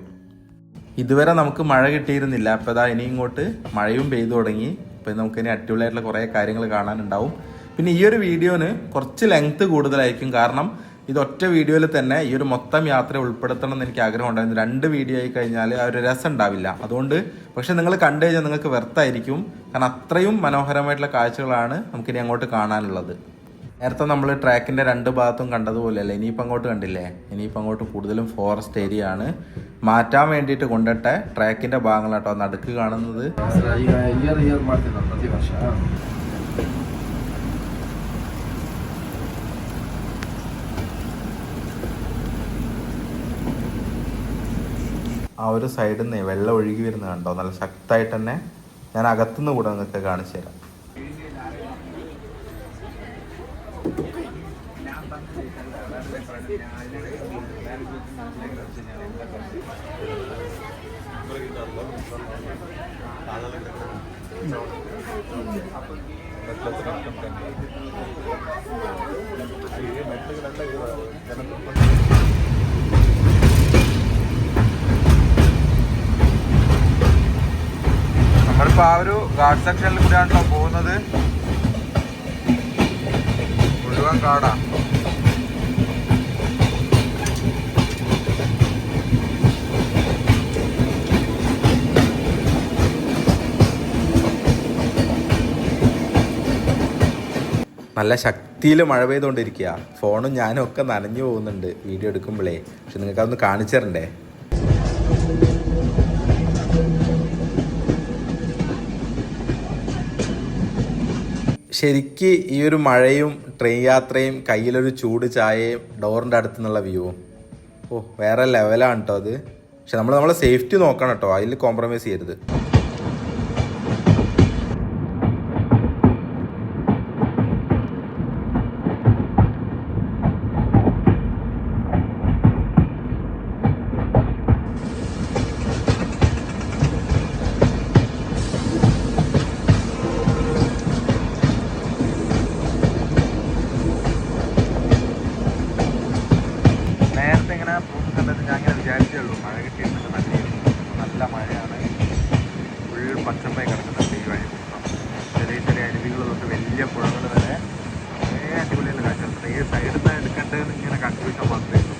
ഇതുവരെ നമുക്ക് മഴ കിട്ടിയിരുന്നില്ല, അപ്പോൾ ഇതാ ഇനി ഇങ്ങോട്ട് മഴയും പെയ്തു തുടങ്ങി. അപ്പോൾ നമുക്കിനി അടിപൊളിയായിട്ടുള്ള കുറേ കാര്യങ്ങൾ കാണാനുണ്ടാവും. പിന്നെ ഈ ഒരു വീഡിയോന് കുറച്ച് ലെങ്ത്ത് കൂടുതലായിരിക്കും, കാരണം ഇതൊറ്റ വീഡിയോയിൽ തന്നെ ഈ ഒരു മൊത്തം യാത്ര ഉൾപ്പെടുത്തണം എന്ന് എനിക്ക് ആഗ്രഹം ഉണ്ടായിരുന്നു. 2 വീഡിയോ ആയി കഴിഞ്ഞാൽ ആ ഒരു രസം ഉണ്ടാവില്ല. അതുകൊണ്ട് പക്ഷെ നിങ്ങൾ കണ്ടു കഴിഞ്ഞാൽ നിങ്ങൾക്ക് വെർത്തായിരിക്കും, കാരണം അത്രയും മനോഹരമായിട്ടുള്ള കാഴ്ചകളാണ് നമുക്കിനി അങ്ങോട്ട് കാണാനുള്ളത്. നേരത്തെ നമ്മൾ ട്രാക്കിൻ്റെ 2 ഭാഗത്തും കണ്ടതുപോലെയല്ല, ഇനിയിപ്പോൾ അങ്ങോട്ട് കണ്ടില്ലേ, ഇനിയിപ്പോൾ അങ്ങോട്ട് കൂടുതലും ഫോറസ്റ്റ് ഏരിയ ആണ്. മാറ്റാൻ വേണ്ടിയിട്ട് കൊണ്ടിട്ടെ ട്രാക്കിൻ്റെ ഭാഗങ്ങളാട്ടോ നടുക്ക് കാണുന്നത്. ആ ഒരു സൈഡിൽ നിന്ന് വെള്ളം ഒഴുകി വരുന്നത് കണ്ടോ, നല്ല ശക്തമായിട്ട് തന്നെ. ഞാൻ അകത്തുനിന്ന് കൂടെ നിങ്ങൾക്ക് കാണിച്ചു തരാം. നമ്മളിപ്പോൾ ആ ഒരു ഗാർഡ് സെക്ഷനിൽ കൂടെയാണല്ലോ പോകുന്നത്. മുഴുവൻ കാടാ. നല്ല ശക്തിയിൽ മഴ പെയ്തുകൊണ്ടിരിക്കുക. ഫോണും ഞാനും ഒക്കെ നനഞ്ഞു പോകുന്നുണ്ട് വീഡിയോ എടുക്കുമ്പോഴേ. പക്ഷെ നിങ്ങൾക്ക് അതൊന്ന് കാണിച്ചു തരണ്ടേ. ശരിക്ക് ഈ ഒരു മഴയും ട്രെയിൻ യാത്രയും കയ്യിലൊരു ചൂട് ചായയും ഡോറിൻ്റെ അടുത്ത് നിന്നുള്ള വ്യൂവും വേറെ ലെവലാണ് കേട്ടോ അത്. പക്ഷെ നമ്മളെ സേഫ്റ്റി നോക്കണം കേട്ടോ, അതിൽ കോംപ്രമൈസ് ചെയ്യരുത്. ഉള്ളൂ. മഴ കിട്ടിയിരുന്നെങ്കിൽ നല്ലതായിരുന്നു. നല്ല മഴയാണ്. ഫുൾ പച്ചപ്പായി കിടക്കുന്നുണ്ട് ഈ വഴി മൊത്തം. ചെറിയ ചെറിയ അരുവികൾ തൊട്ട് വലിയ പുഴകൾ വരെ വളരെ അടിപൊളിയുള്ള കാഴ്ചകളുണ്ട്. ഈ സൈഡിൽ നിന്ന് എടുക്കേണ്ടതെന്ന് ഇങ്ങനെ കൺഫ്യൂഷൻ മാത്രമേ ഉള്ളൂ.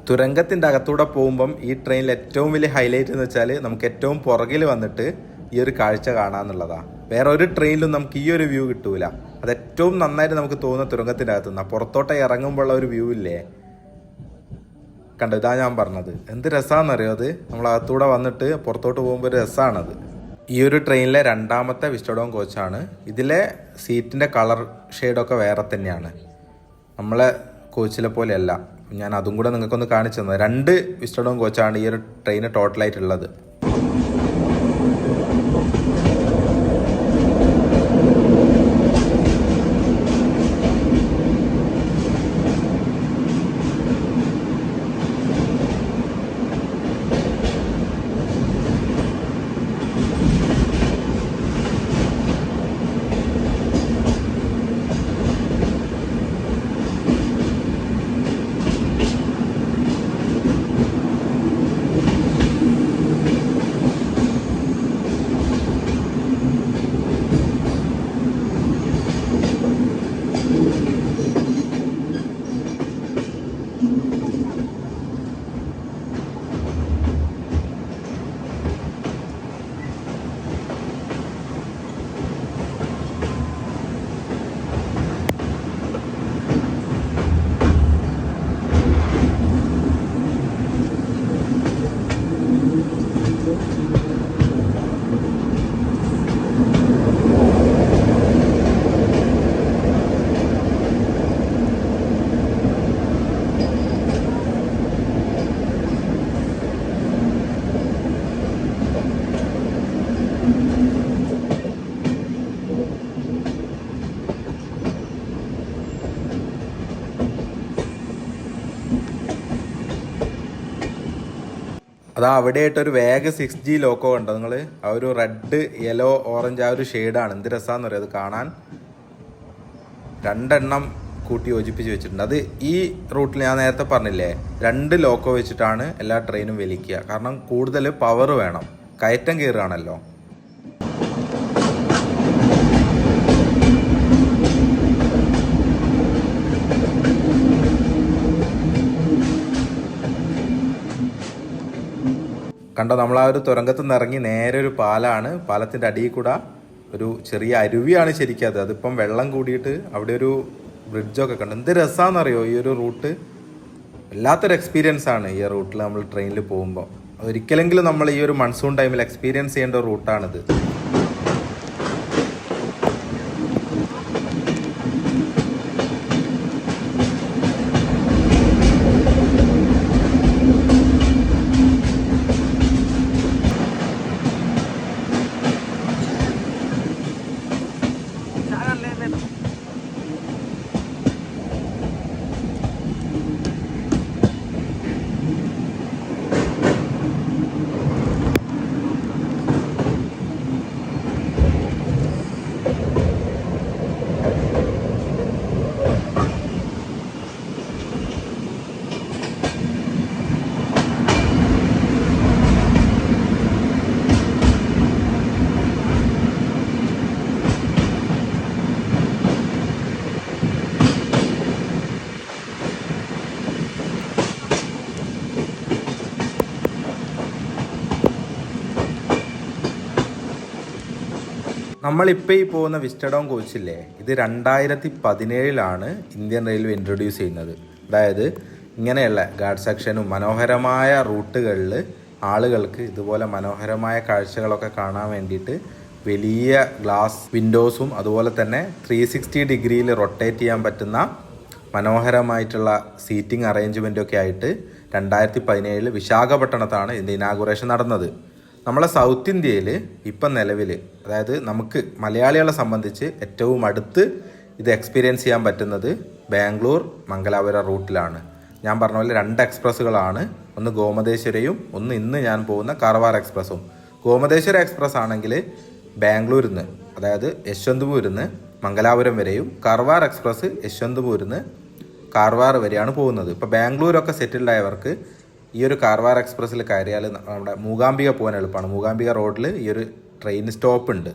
തുരങ്കത്തിൻ്റെ അകത്തൂടെ പോകുമ്പം ഈ ട്രെയിനിൽ ഏറ്റവും വലിയ ഹൈലൈറ്റ് എന്ന് വെച്ചാൽ നമുക്ക് ഏറ്റവും പുറകിൽ വന്നിട്ട് ഈ ഒരു കാഴ്ച കാണാമെന്നുള്ളതാണ്. വേറെ ഒരു ട്രെയിനിലും നമുക്ക് ഈ ഒരു വ്യൂ കിട്ടൂല. അത് ഏറ്റവും നന്നായിട്ട് നമുക്ക് തോന്നുന്ന തുരങ്കത്തിൻ്റെ അകത്തു നിന്നാണ്. പുറത്തോട്ട് ഇറങ്ങുമ്പോഴുള്ള ഒരു വ്യൂ ഇല്ലേ, കണ്ടോ, ഇതാ ഞാൻ പറഞ്ഞത്. എന്ത് രസമാണെന്നറിയോ അത്. നമ്മളകത്തൂടെ വന്നിട്ട് പുറത്തോട്ട് പോകുമ്പോൾ ഒരു രസമാണത്. ഈ ഒരു ട്രെയിനിലെ രണ്ടാമത്തെ വിസ്റ്റഡോം കോച്ചാണ്. ഇതിലെ സീറ്റിൻ്റെ കളർ ഷെയ്ഡൊക്കെ വേറെ തന്നെയാണ്, നമ്മളെ കോച്ചിലെ പോലെയല്ല. ഞാൻ അതും കൂടെ നിങ്ങൾക്കൊന്ന് കാണിച്ചു തന്നത്. 2 വിസ്റ്റഡോം കോച്ചാണ് ഈ ഒരു ട്രെയിന് ടോട്ടലായിട്ടുള്ളത്. അതാ അവിടെയായിട്ടൊരു വേഗ 6G ലോക്കോ കണ്ടോ നിങ്ങൾ? ആ ഒരു റെഡ്, യെല്ലോ, ഓറഞ്ച് ആ ഒരു ഷെയ്ഡാണ്. എന്ത് രസമാണെന്ന് പറയുക അത് കാണാൻ. 2 എണ്ണം കൂട്ടി യോജിപ്പിച്ച് വെച്ചിട്ടുണ്ട്. അത് ഈ റൂട്ടിൽ ഞാൻ നേരത്തെ പറഞ്ഞില്ലേ, 2 ലോക്കോ വെച്ചിട്ടാണ് എല്ലാ ട്രെയിനും വലിക്കുക. കാരണം കൂടുതൽ പവർ വേണം, കയറ്റം കയറുകയാണല്ലോ. കണ്ടോ, നമ്മൾ ആ ഒരു തുരങ്കത്ത് നിന്ന് ഇറങ്ങി നേരെ ഒരു പാലാണ്. പാലത്തിൻ്റെ അടിയിൽ കൂടെ ഒരു ചെറിയ അരുവിയാണ് ശരിക്കും അത്. അതിപ്പം വെള്ളം കൂടിയിട്ട് അവിടെ ഒരു ബ്രിഡ്ജൊക്കെ കണ്ടു. എന്ത് രസമാണെന്നറിയോ ഈ ഒരു റൂട്ട്. വല്ലാത്തൊരു എക്സ്പീരിയൻസ് ആണ് ഈ റൂട്ടിൽ നമ്മൾ ട്രെയിനിൽ പോകുമ്പോൾ. ഒരിക്കലെങ്കിലും നമ്മൾ ഈ ഒരു മൺസൂൺ ടൈമിൽ എക്സ്പീരിയൻസ് ചെയ്യേണ്ട ഒരു റൂട്ടാണിത്. നമ്മളിപ്പോൾ ഈ പോകുന്ന വിസ്റ്റഡോം കോച്ചില്ലേ, ഇത് 2017 ഇന്ത്യൻ റെയിൽവേ ഇൻട്രൊഡ്യൂസ് ചെയ്യുന്നത്. അതായത് ഇങ്ങനെയുള്ള ഗാർഡ് സെക്ഷനും മനോഹരമായ റൂട്ടുകളിൽ ആളുകൾക്ക് ഇതുപോലെ മനോഹരമായ കാഴ്ചകളൊക്കെ കാണാൻ വേണ്ടിയിട്ട് വലിയ ഗ്ലാസ് വിൻഡോസും അതുപോലെ തന്നെ 360 ഡിഗ്രിയിൽ റൊട്ടേറ്റ് ചെയ്യാൻ പറ്റുന്ന മനോഹരമായിട്ടുള്ള സീറ്റിംഗ് അറേഞ്ച്മെൻറ്റൊക്കെ ആയിട്ട് 2017 വിശാഖപട്ടണത്താണ് ഇതിൻ്റെ ഇനാഗുറേഷൻ നടന്നത്. നമ്മളെ സൗത്ത് ഇന്ത്യയിൽ ഇപ്പം നിലവിൽ, അതായത് നമുക്ക് മലയാളികളെ സംബന്ധിച്ച് ഏറ്റവും അടുത്ത് ഇത് എക്സ്പീരിയൻസ് ചെയ്യാൻ പറ്റുന്നത് ബാംഗ്ലൂർ മംഗലാപുരം റൂട്ടിലാണ്. ഞാൻ പറഞ്ഞ പോലെ 2 എക്സ്പ്രസ്സുകളാണ്. ഒന്ന് ഗോമതേശ്വരയും ഒന്ന് ഇന്ന് ഞാൻ പോകുന്ന കാർവാർ എക്സ്പ്രസ്സും. ഗോമതേശ്വര എക്സ്പ്രസ് ആണെങ്കിൽ ബാംഗ്ലൂരിൽ നിന്ന്, അതായത് യശ്വന്ത്പൂരിൽ നിന്ന് മംഗലാപുരം വരെയും, കാർവാർ എക്സ്പ്രസ് യശ്വന്ത്പൂരിൽ നിന്ന് കാർവാർ വരെയാണ് പോകുന്നത്. ഇപ്പോൾ ബാംഗ്ലൂരൊക്കെ സെറ്റിൽഡ് ആയവർക്ക് ഈ ഒരു കാർവാർ എക്സ്പ്രസ്സിൽ കയറിയാൽ നമ്മുടെ മൂകാംബിക പോകാൻ എളുപ്പമാണ്. മൂകാംബിക റോഡിൽ ഈ ഒരു ട്രെയിൻ സ്റ്റോപ്പ് ഉണ്ട്.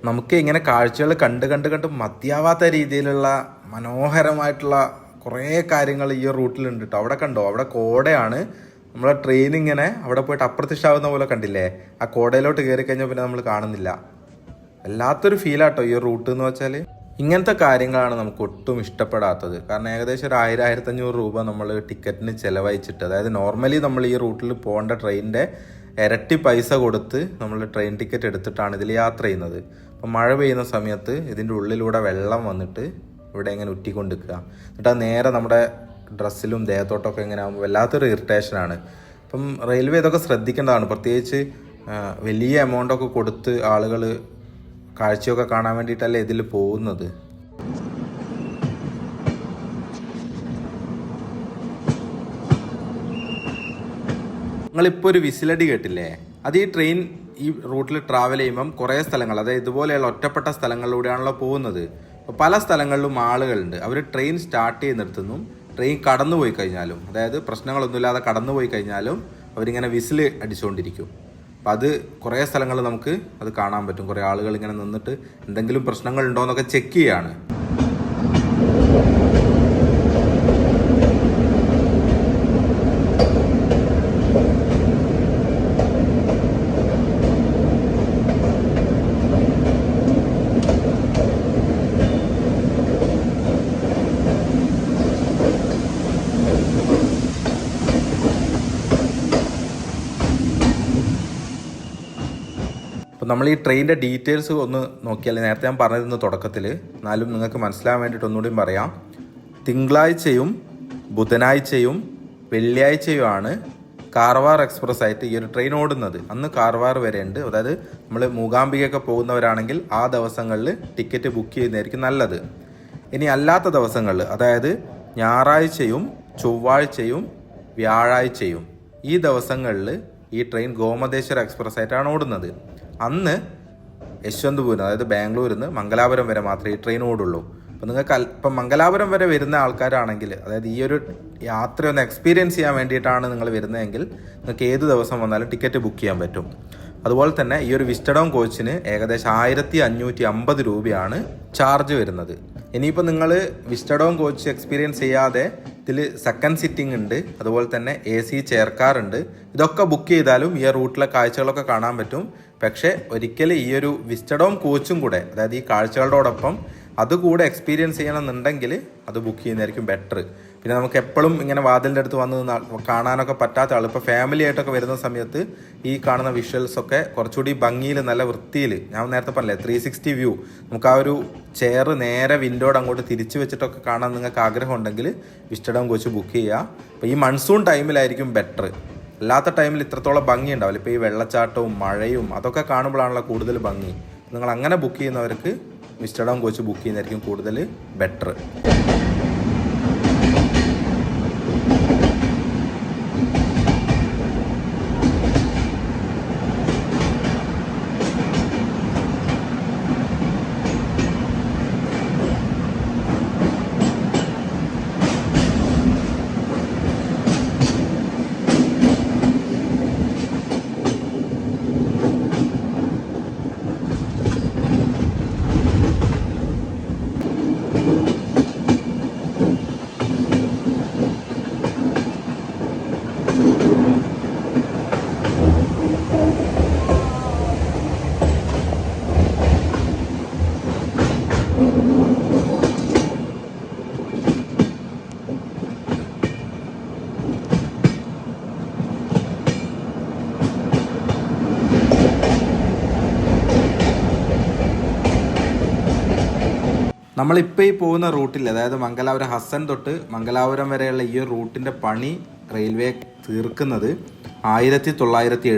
നമുക്ക് ഇങ്ങനെ കാഴ്ചകൾ കണ്ട് കണ്ട് കണ്ട് മതിയാവാത്ത രീതിയിലുള്ള മനോഹരമായിട്ടുള്ള കുറേ കാര്യങ്ങൾ ഈ റൂട്ടിലുണ്ട് കേട്ടോ. അവിടെ കണ്ടോ, അവിടെ കോടയാണ്. നമ്മളെ ട്രെയിൻ ഇങ്ങനെ അവിടെ പോയിട്ട് അപ്രത്യക്ഷമാകുന്ന പോലെ കണ്ടില്ലേ? ആ കോടയിലോട്ട് കയറി കഴിഞ്ഞാൽ പിന്നെ നമ്മൾ കാണുന്നില്ല. വല്ലാത്തൊരു ഫീലാട്ടോ ഈ റൂട്ട് എന്ന് വെച്ചാൽ. ഇങ്ങനത്തെ കാര്യങ്ങളാണ് നമുക്ക് ഒട്ടും ഇഷ്ടപ്പെടാത്തത്. കാരണം ഏകദേശം ഒരു 1000-1500 രൂപ നമ്മൾ ടിക്കറ്റിന് ചിലവഴിച്ചിട്ട്, അതായത് നോർമലി നമ്മൾ ഈ റൂട്ടിൽ പോകേണ്ട ട്രെയിനിൻ്റെ ഇരട്ടി പൈസ കൊടുത്ത് നമ്മൾ ട്രെയിൻ ടിക്കറ്റ് എടുത്തിട്ടാണ് ഇതിൽ യാത്ര ചെയ്യുന്നത്. അപ്പം മഴ പെയ്യുന്ന സമയത്ത് ഇതിൻ്റെ ഉള്ളിലൂടെ വെള്ളം വന്നിട്ട് ഇവിടെ ഇങ്ങനെ ഉറ്റിക്കൊണ്ടിരിക്കുക. എന്നിട്ട് അത് നേരെ നമ്മുടെ ഡ്രസ്സിലും ദേഹത്തോട്ടൊക്കെ ഇങ്ങനെ ആകുമ്പോൾ വല്ലാത്തൊരു ഇറിറ്റേഷനാണ്. അപ്പം റെയിൽവേ ഇതൊക്കെ ശ്രദ്ധിക്കേണ്ടതാണ്. പ്രത്യേകിച്ച് വലിയ എമൗണ്ടൊക്കെ കൊടുത്ത് ആളുകൾ കാഴ്ചയൊക്കെ കാണാൻ വേണ്ടിയിട്ടല്ലേ ഇതിൽ പോകുന്നത്. നിങ്ങളിപ്പോൾ ഒരു വിസിലടി കേട്ടില്ലേ? അത് ഈ ട്രെയിൻ ഈ റൂട്ടിൽ ട്രാവൽ ചെയ്യുമ്പം കുറേ സ്ഥലങ്ങൾ, അതായത് ഇതുപോലെയുള്ള ഒറ്റപ്പെട്ട സ്ഥലങ്ങളിലൂടെയാണല്ലോ പോകുന്നത്. അപ്പോൾ പല സ്ഥലങ്ങളിലും ആളുകളുണ്ട്. അവർ ട്രെയിൻ സ്റ്റാർട്ട് ചെയ്യുന്നിടത്തുനിന്നും ട്രെയിൻ കടന്നു പോയി കഴിഞ്ഞാലും, അതായത് പ്രശ്നങ്ങളൊന്നുമില്ലാതെ കടന്നു പോയി കഴിഞ്ഞാലും അവരിങ്ങനെ വിസിൽ അടിച്ചുകൊണ്ടിരിക്കും. അപ്പം അത് കുറേ സ്ഥലങ്ങളിൽ നമുക്ക് അത് കാണാൻ പറ്റും. കുറേ ആളുകൾ ഇങ്ങനെ നിന്നിട്ട് എന്തെങ്കിലും പ്രശ്നങ്ങൾ ഉണ്ടോ എന്നൊക്കെ ചെക്ക് ചെയ്യാണ്. അപ്പോൾ നമ്മൾ ഈ ട്രെയിനിൻ്റെ ഡീറ്റെയിൽസ് ഒന്ന് നോക്കിയാൽ, നേരത്തെ ഞാൻ പറഞ്ഞിരുന്നു തുടക്കത്തിൽ, എന്നാലും നിങ്ങൾക്ക് മനസ്സിലാകാൻ വേണ്ടിയിട്ട് ഒന്നുകൂടിയും പറയാം. തിങ്കളാഴ്ചയും ബുധനാഴ്ചയും വെള്ളിയാഴ്ചയുമാണ് കാർവാർ എക്സ്പ്രസ് ആയിട്ട് ഈ ഒരു ട്രെയിൻ ഓടുന്നത്. അന്ന് കാർവാർ വരെ ഉണ്ട്. അതായത് നമ്മൾ മൂകാംബികയൊക്കെ പോകുന്നവരാണെങ്കിൽ ആ ദിവസങ്ങളിൽ ടിക്കറ്റ് ബുക്ക് ചെയ്യുന്നതായിരിക്കും നല്ലത്. ഇനി അല്ലാത്ത ദിവസങ്ങളിൽ, അതായത് ഞായറാഴ്ചയും ചൊവ്വാഴ്ചയും വ്യാഴാഴ്ചയും, ഈ ദിവസങ്ങളിൽ ഈ ട്രെയിൻ ഗോമതേശ്വര എക്സ്പ്രസ് ആയിട്ടാണ് ഓടുന്നത്. അന്ന് യശ്വന്ത്പൂരിന്, അതായത് ബാംഗ്ലൂരിൽ നിന്ന് മംഗലാപുരം വരെ മാത്രമേ ഈ ട്രെയിൻ ഓടുള്ളൂ. അപ്പോൾ നിങ്ങൾക്ക് ഇപ്പം മംഗലാപുരം വരെ വരുന്ന ആൾക്കാരാണെങ്കിൽ, അതായത് ഈ ഒരു യാത്ര ഒന്ന് എക്സ്പീരിയൻസ് ചെയ്യാൻ വേണ്ടിയിട്ടാണ് നിങ്ങൾ വരുന്നതെങ്കിൽ നിങ്ങൾക്ക് ഏത് ദിവസം വന്നാലും ടിക്കറ്റ് ബുക്ക് ചെയ്യാൻ പറ്റും. അതുപോലെ തന്നെ ഈ ഒരു വിസ്റ്റഡോം കോച്ചിന് ഏകദേശം 1550 രൂപയാണ് ചാർജ് വരുന്നത്. ഇനിയിപ്പോൾ നിങ്ങൾ വിസ്റ്റഡോം കോച്ച് എക്സ്പീരിയൻസ് ചെയ്യാതെ ഇതിൽ സെക്കൻഡ് സിറ്റിംഗ് ഉണ്ട്, അതുപോലെ തന്നെ AC ചെയർ കാർ ഉണ്ട്. ഇതൊക്കെ ബുക്ക് ചെയ്താലും ഈ റൂട്ടിലെ കാഴ്ചകളൊക്കെ കാണാൻ പറ്റും. പക്ഷേ ഒരിക്കലും ഈ ഒരു വിസ്റ്റഡോം കോച്ചും കൂടെ, അതായത് ഈ കാഴ്ചകളോടൊപ്പം അതുകൂടെ എക്സ്പീരിയൻസ് ചെയ്യണമെന്നുണ്ടെങ്കിൽ അത് ബുക്ക് ചെയ്യുന്നതായിരിക്കും ബെറ്റർ. പിന്നെ നമുക്ക് എപ്പോഴും ഇങ്ങനെ വാതിലിൻ്റെ അടുത്ത് വന്ന് കാണാനൊക്കെ പറ്റാത്ത ആൾ, ഇപ്പോൾ ഫാമിലി ആയിട്ടൊക്കെ വരുന്ന സമയത്ത് ഈ കാണുന്ന വിഷ്വൽസൊക്കെ കുറച്ചുകൂടി ഭംഗിയിൽ, നല്ല വൃത്തിയിൽ, ഞാൻ നേരത്തെ പറഞ്ഞില്ലേ 360 വ്യൂ, നമുക്ക് ആ ഒരു ചെയർ നേരെ വിൻഡോയുടെ അങ്ങോട്ട് തിരിച്ചു വെച്ചിട്ടൊക്കെ കാണാൻ നിങ്ങൾക്ക് ആഗ്രഹം ഉണ്ടെങ്കിൽ വിസ്റ്റഡോം കോച്ച് ബുക്ക് ചെയ്യുക. അപ്പോൾ ഈ മൺസൂൺ ടൈമിലായിരിക്കും ബെറ്റർ. അല്ലാത്ത ടൈമിൽ ഇത്രത്തോളം ഭംഗി ഉണ്ടാവില്ല. ഇപ്പോൾ ഈ വെള്ളച്ചാട്ടവും മഴയും അതൊക്കെ കാണുമ്പോഴാണല്ലോ കൂടുതൽ ഭംഗി. നിങ്ങൾ അങ്ങനെ ബുക്ക് ചെയ്യുന്നവർക്ക് വിസ്റ്റഡോം കോച്ച് ബുക്ക് ചെയ്യുന്നതായിരിക്കും കൂടുതൽ ബെറ്റർ. നമ്മളിപ്പോൾ ഈ പോകുന്ന റൂട്ടിൽ, അതായത് മംഗലാപുരം ഹസൻ തൊട്ട് മംഗലാപുരം വരെയുള്ള ഈ ഒരു റൂട്ടിൻ്റെ പണി റെയിൽവേ തീർക്കുന്നത് 1979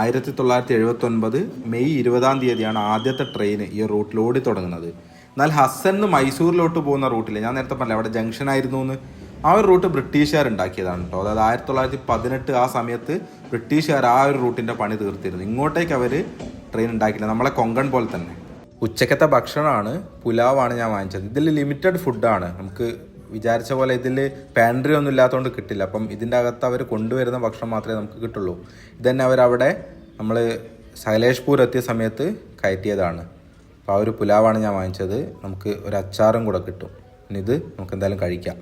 1979 മെയ് 20 ആദ്യത്തെ ട്രെയിൻ ഈ റൂട്ടിൽ ഓടി തുടങ്ങുന്നത്. എന്നാൽ ഹസൻ മൈസൂരിലോട്ട് പോകുന്ന റൂട്ടിൽ ഞാൻ നേരത്തെ പറഞ്ഞില്ല അവിടെ ജംഗ്ഷൻ ആയിരുന്നു എന്ന്, ആ ഒരു റൂട്ട് ബ്രിട്ടീഷുകാർ ഉണ്ടാക്കിയതാണ് കേട്ടോ. അതായത് 1918 ആ സമയത്ത് ബ്രിട്ടീഷുകാർ ആ ഒരു റൂട്ടിൻ്റെ പണി തീർത്തിരുന്നു. ഇങ്ങോട്ടേക്ക് അവർ ട്രെയിൻ ഉണ്ടാക്കില്ല, നമ്മളെ കൊങ്കൺ പോലെ തന്നെ. ഉച്ചക്കത്തെ ഭക്ഷണമാണ്, പുലാവാണ് ഞാൻ വാങ്ങിച്ചത്. ഇതിൽ ലിമിറ്റഡ് ഫുഡാണ്, നമുക്ക് വിചാരിച്ച പോലെ ഇതിൽ പാൻട്രി ഒന്നും ഇല്ലാത്തതുകൊണ്ട് കിട്ടില്ല. അപ്പം ഇതിൻ്റെ അകത്ത് അവർ കൊണ്ടുവരുന്ന ഭക്ഷണം മാത്രമേ നമുക്ക് കിട്ടുള്ളൂ. ഇതന്നെ അവരവിടെ നമ്മൾ സൈലേഷ്പൂർ എത്തിയ സമയത്ത് കയറ്റിയതാണ്. അപ്പോൾ ആ ഒരു പുലാവാണ് ഞാൻ വാങ്ങിച്ചത്. നമുക്ക് ഒരു അച്ചാറും കൂടെ കിട്ടും. ഇനി ഇത് നമുക്ക് എന്തായാലും കഴിക്കാം.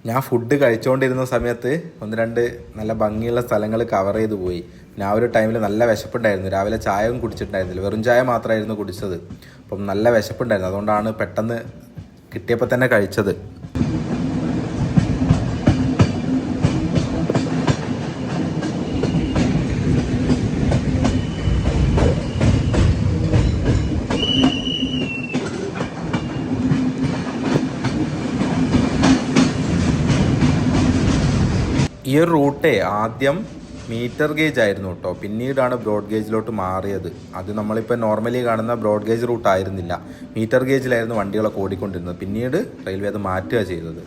ഞാൻ ഫുഡ് കഴിച്ചുകൊണ്ടിരുന്ന സമയത്ത് 1-2 നല്ല ഭംഗിയുള്ള സ്ഥലങ്ങൾ കവർ ചെയ്ത് പോയി. പിന്നെ ആ ഒരു ടൈമിൽ നല്ല വിശപ്പുണ്ടായിരുന്നു. രാവിലെ ചായയും കുടിച്ചിട്ടുണ്ടായിരുന്നില്ല, വെറും ചായ മാത്രമായിരുന്നു കുടിച്ചത്. അപ്പം നല്ല വിശപ്പുണ്ടായിരുന്നു, അതുകൊണ്ടാണ് പെട്ടെന്ന് കിട്ടിയപ്പോൾ തന്നെ കഴിച്ചത്. ഈ ഒരു റൂട്ടേ ആദ്യം മീറ്റർ ഗേജ് ആയിരുന്നു കേട്ടോ, പിന്നീടാണ് ബ്രോഡ് ഗേജിലോട്ട് മാറിയത്. അത് നമ്മളിപ്പോൾ നോർമലി കാണുന്ന ബ്രോഡ് ഗേജ് റൂട്ട് ആയിരുന്നില്ല, മീറ്റർ ഗേജിലായിരുന്നു വണ്ടികളൊക്കെ ഓടിക്കൊണ്ടിരുന്നത്. പിന്നീട് റെയിൽവേ അത് മാറ്റുക ചെയ്തത്.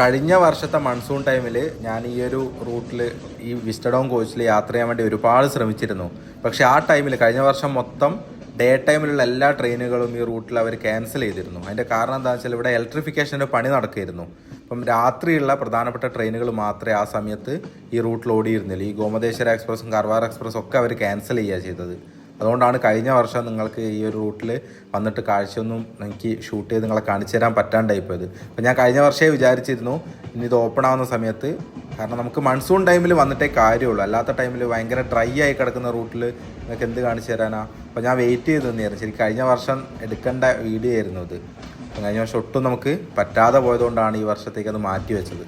കഴിഞ്ഞ വർഷത്തെ മൺസൂൺ ടൈമിൽ ഞാൻ ഈ ഒരു റൂട്ടിൽ ഈ വിസ്റ്റഡോൺ കോച്ചിൽ യാത്ര ചെയ്യാൻ വേണ്ടി ഒരുപാട് ശ്രമിച്ചിരുന്നു. പക്ഷേ ആ ടൈമിൽ കഴിഞ്ഞ വർഷം മൊത്തം ഡേ ടൈമിലുള്ള എല്ലാ ട്രെയിനുകളും ഈ റൂട്ടിൽ അവർ ക്യാൻസൽ ചെയ്തിരുന്നു. അതിൻ്റെ കാരണം എന്താണെന്ന് വെച്ചാൽ ഇവിടെ ഇലക്ട്രിഫിക്കേഷൻ്റെ പണി നടക്കുകയായിരുന്നു. അപ്പം രാത്രിയുള്ള പ്രധാനപ്പെട്ട ട്രെയിനുകൾ മാത്രമേ ആ സമയത്ത് ഈ റൂട്ടിൽ ഓടിയിരുന്നില്ല. ഈ ഗോമതേശ്വര എക്സ്പ്രസും കാർവാർ എക്സ്പ്രസും ഒക്കെ അവർ ക്യാൻസൽ ചെയ്യുക ചെയ്തത്. അതുകൊണ്ടാണ് കഴിഞ്ഞ വർഷം നിങ്ങൾക്ക് ഈ ഒരു റൂട്ടിൽ വന്നിട്ട് കാഴ്ചയൊന്നും എനിക്ക് ഷൂട്ട് ചെയ്ത് നിങ്ങളെ കാണിച്ചു തരാൻ പറ്റാണ്ടായിപ്പോയത്. അപ്പോൾ ഞാൻ കഴിഞ്ഞ വർഷമേ വിചാരിച്ചിരുന്നു ഇനി ഇത് ഓപ്പൺ ആവുന്ന സമയത്ത്, കാരണം നമുക്ക് മൺസൂൺ ടൈമിൽ വന്നിട്ടേ കാര്യമുള്ളൂ, അല്ലാത്ത ടൈമിൽ ഭയങ്കര ഡ്രൈ ആയി കിടക്കുന്ന റൂട്ടിൽ നിങ്ങൾക്ക് എന്ത് കാണിച്ചു തരാനാ. അപ്പോൾ ഞാൻ വെയിറ്റ് ചെയ്ത് തന്നെയായിരുന്നു. ശരി, കഴിഞ്ഞ വർഷം എടുക്കേണ്ട വീഡിയോ ആയിരുന്നു ഇത്. അപ്പം കഴിഞ്ഞ വർഷം ഒട്ടും നമുക്ക് പറ്റാതെ പോയതുകൊണ്ടാണ് ഈ വർഷത്തേക്ക് അത് മാറ്റി വെച്ചത്.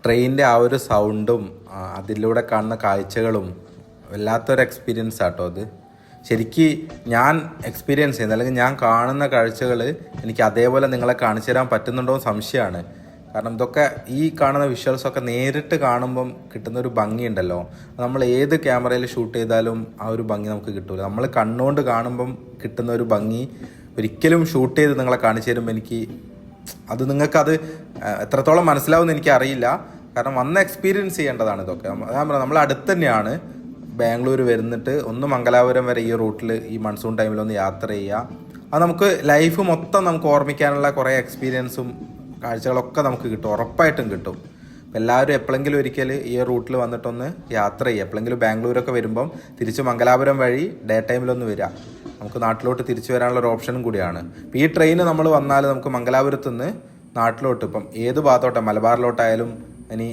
ട്രെയിനിൻ്റെ ആ ഒരു സൗണ്ടും അതിലൂടെ കാണുന്ന കാഴ്ചകളും വല്ലാത്തൊരു എക്സ്പീരിയൻസ് ആട്ടോ അത്. ശരിക്ക് ഞാൻ എക്സ്പീരിയൻസ് ചെയ്യുന്നത്, അല്ലെങ്കിൽ ഞാൻ കാണുന്ന കാഴ്ചകൾ എനിക്ക് അതേപോലെ നിങ്ങളെ കാണിച്ചു തരാൻ പറ്റുന്നുണ്ടോ എന്ന് സംശയമാണ്. കാരണം ഇതൊക്കെ ഈ കാണുന്ന വിഷ്വൽസൊക്കെ നേരിട്ട് കാണുമ്പം കിട്ടുന്നൊരു ഭംഗിയുണ്ടല്ലോ, നമ്മൾ ഏത് ക്യാമറയിൽ ഷൂട്ട് ചെയ്താലും ആ ഒരു ഭംഗി നമുക്ക് കിട്ടില്ല. നമ്മൾ കണ്ണുകൊണ്ട് കാണുമ്പം കിട്ടുന്ന ഒരു ഭംഗി ഒരിക്കലും ഷൂട്ട് ചെയ്ത് നിങ്ങളെ കാണിച്ചു തരുമ്പോൾ അത് നിങ്ങൾക്കത് എത്രത്തോളം മനസ്സിലാവുമെന്ന് എനിക്കറിയില്ല. കാരണം വന്ന് എക്സ്പീരിയൻസ് ചെയ്യേണ്ടതാണ് ഇതൊക്കെ. ഞാൻ പറയാം, നമ്മൾ അടുത്ത് തന്നെയാണ് ബാംഗ്ലൂർ വരുന്നിട്ട് ഒന്ന് മംഗലാപുരം വരെ ഈ റൂട്ടിൽ ഈ മൺസൂൺ ടൈമിലൊന്ന് യാത്ര ചെയ്യുക. അത് നമുക്ക് ലൈഫ് മൊത്തം നമുക്ക് ഓർമ്മിക്കാനുള്ള കുറേ എക്സ്പീരിയൻസും കാഴ്ചകളൊക്കെ നമുക്ക് കിട്ടും, ഉറപ്പായിട്ടും കിട്ടും. എല്ലാവരും എപ്പോഴെങ്കിലും ഒരിക്കൽ ഈ റൂട്ടിൽ വന്നിട്ടൊന്ന് യാത്ര ചെയ്യുക. എപ്പോഴെങ്കിലും ബാംഗ്ലൂരൊക്കെ വരുമ്പം തിരിച്ച് മംഗലാപുരം വഴി ഡേ ടൈമിലൊന്ന് വരിക. നമുക്ക് നാട്ടിലോട്ട് തിരിച്ചു വരാനുള്ള ഒരു ഓപ്ഷനും കൂടിയാണ്. ഇപ്പോൾ ഈ ട്രെയിന് നമ്മൾ വന്നാൽ നമുക്ക് മംഗലാപുരത്ത് നിന്ന് നാട്ടിലോട്ട് ഇപ്പം ഏത് ഭാഗത്തോട്ടെ, മലബാറിലോട്ടായാലും ഇനി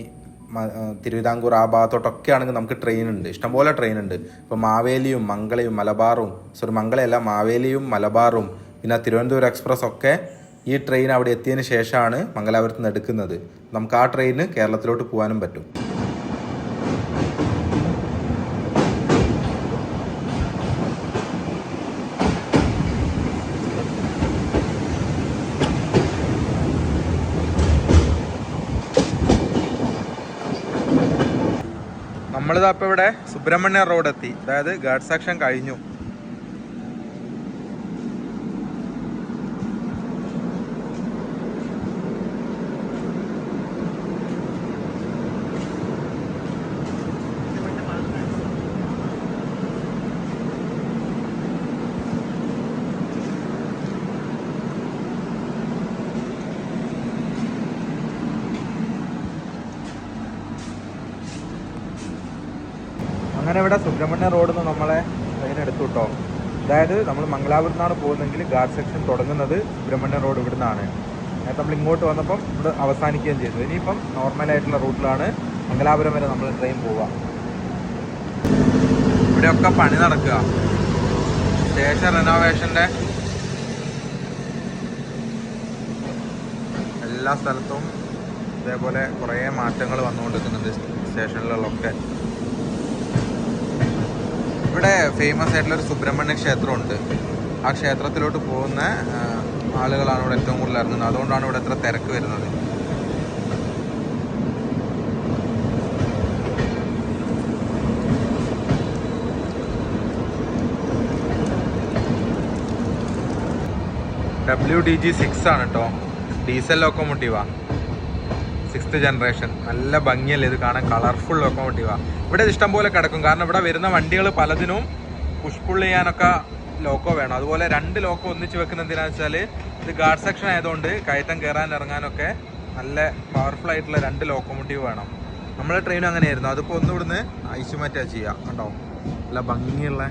തിരുവിതാംകൂർ ആ ഭാഗത്തോട്ടൊക്കെ ആണെങ്കിൽ നമുക്ക് ട്രെയിൻ ഉണ്ട്, ഇഷ്ടംപോലെ ട്രെയിൻ ഉണ്ട്. ഇപ്പോൾ മാവേലിയും മംഗളയും മലബാറും, മംഗളയല്ല മാവേലിയും മലബാറും പിന്നെ തിരുവനന്തപുരം എക്സ്പ്രസ് ഒക്കെ ഈ ട്രെയിൻ അവിടെ എത്തിയതിന് ശേഷമാണ് മംഗലാപുരത്ത് നിന്ന് എടുക്കുന്നത്. നമുക്ക് ആ ട്രെയിന് കേരളത്തിലോട്ട് പോകാനും പറ്റും. നമ്മളിതാ ഇപ്പോൾ ഇവിടെ സുബ്രഹ്മണ്യ റോഡ് എത്തി, അതായത് ഗാർഡ് സെക്ഷൻ കഴിഞ്ഞു. അങ്ങനെ ഇവിടെ സുബ്രഹ്മണ്യ റോഡിൽ നിന്ന് നമ്മളെ ട്രെയിൻ എടുത്തു കേട്ടോ. അതായത് നമ്മൾ മംഗലാപുരത്ത് നിന്നാണ് പോകുന്നതെങ്കിൽ ഗാർഡ് സെക്ഷൻ തുടങ്ങുന്നത് സുബ്രഹ്മണ്യ റോഡ് ഇവിടെ നിന്നാണ്. നേരത്തെ നമ്മൾ ഇങ്ങോട്ട് വന്നപ്പം ഇവിടെ അവസാനിക്കുകയും ചെയ്തു. ഇനിയിപ്പം നോർമലായിട്ടുള്ള റൂട്ടിലാണ് മംഗലാപുരം വരെ നമ്മൾ ട്രെയിൻ പോവുക. ഇവിടെയൊക്കെ പണി നടക്കുക, സ്റ്റേഷൻ റിനോവേഷൻ്റെ എല്ലാ സ്ഥലത്തും ഇതേപോലെ കുറേ മാറ്റങ്ങൾ വന്നുകൊണ്ടിരിക്കുന്നുണ്ട് സ്റ്റേഷനിലൊക്കെ. ഇവിടെ ഫേമസ് ആയിട്ടുള്ളൊരു സുബ്രഹ്മണ്യ ക്ഷേത്രമുണ്ട്. ആ ക്ഷേത്രത്തിലോട്ട് പോകുന്ന ആളുകളാണ് ഇവിടെ ഏറ്റവും കൂടുതൽ ഇറങ്ങുന്നത്. അതുകൊണ്ടാണ് ഇവിടെ എത്ര തിരക്ക് വരുന്നത്. WDG6 ആണ് കേട്ടോ, ഡീസൽ ലോക്കോമോട്ടീവാ, 6th ജനറേഷൻ. നല്ല ഭംഗിയല്ലേ ഇത് കാണാൻ, കളർഫുൾ ലോക്കോമോട്ടീവാ. ഇവിടെ ഇഷ്ടം പോലെ കിടക്കും, കാരണം ഇവിടെ വരുന്ന വണ്ടികൾ പലതിനും പുഷ് പുൾ ചെയ്യാനൊക്കെ ലോക്കോ വേണം. അതുപോലെ 2 ലോക്കോ ഒന്നിച്ച് വെക്കുന്ന എന്തിനാണെന്ന് വെച്ചാൽ ഇത് ഗാർഡ് സെക്ഷൻ ആയതുകൊണ്ട് കയറ്റം കയറാൻ ഇറങ്ങാനൊക്കെ നല്ല പവർഫുൾ ആയിട്ടുള്ള 2 ലോക്കോമോട്ടീവ് വേണം. നമ്മളെ ട്രെയിനും അങ്ങനെയായിരുന്നു. അതിപ്പോൾ ഒന്ന് ഇവിടുന്ന് അയച്ചു മാറ്റുക ചെയ്യുക. കണ്ടോ, നല്ല ഭംഗിയുള്ള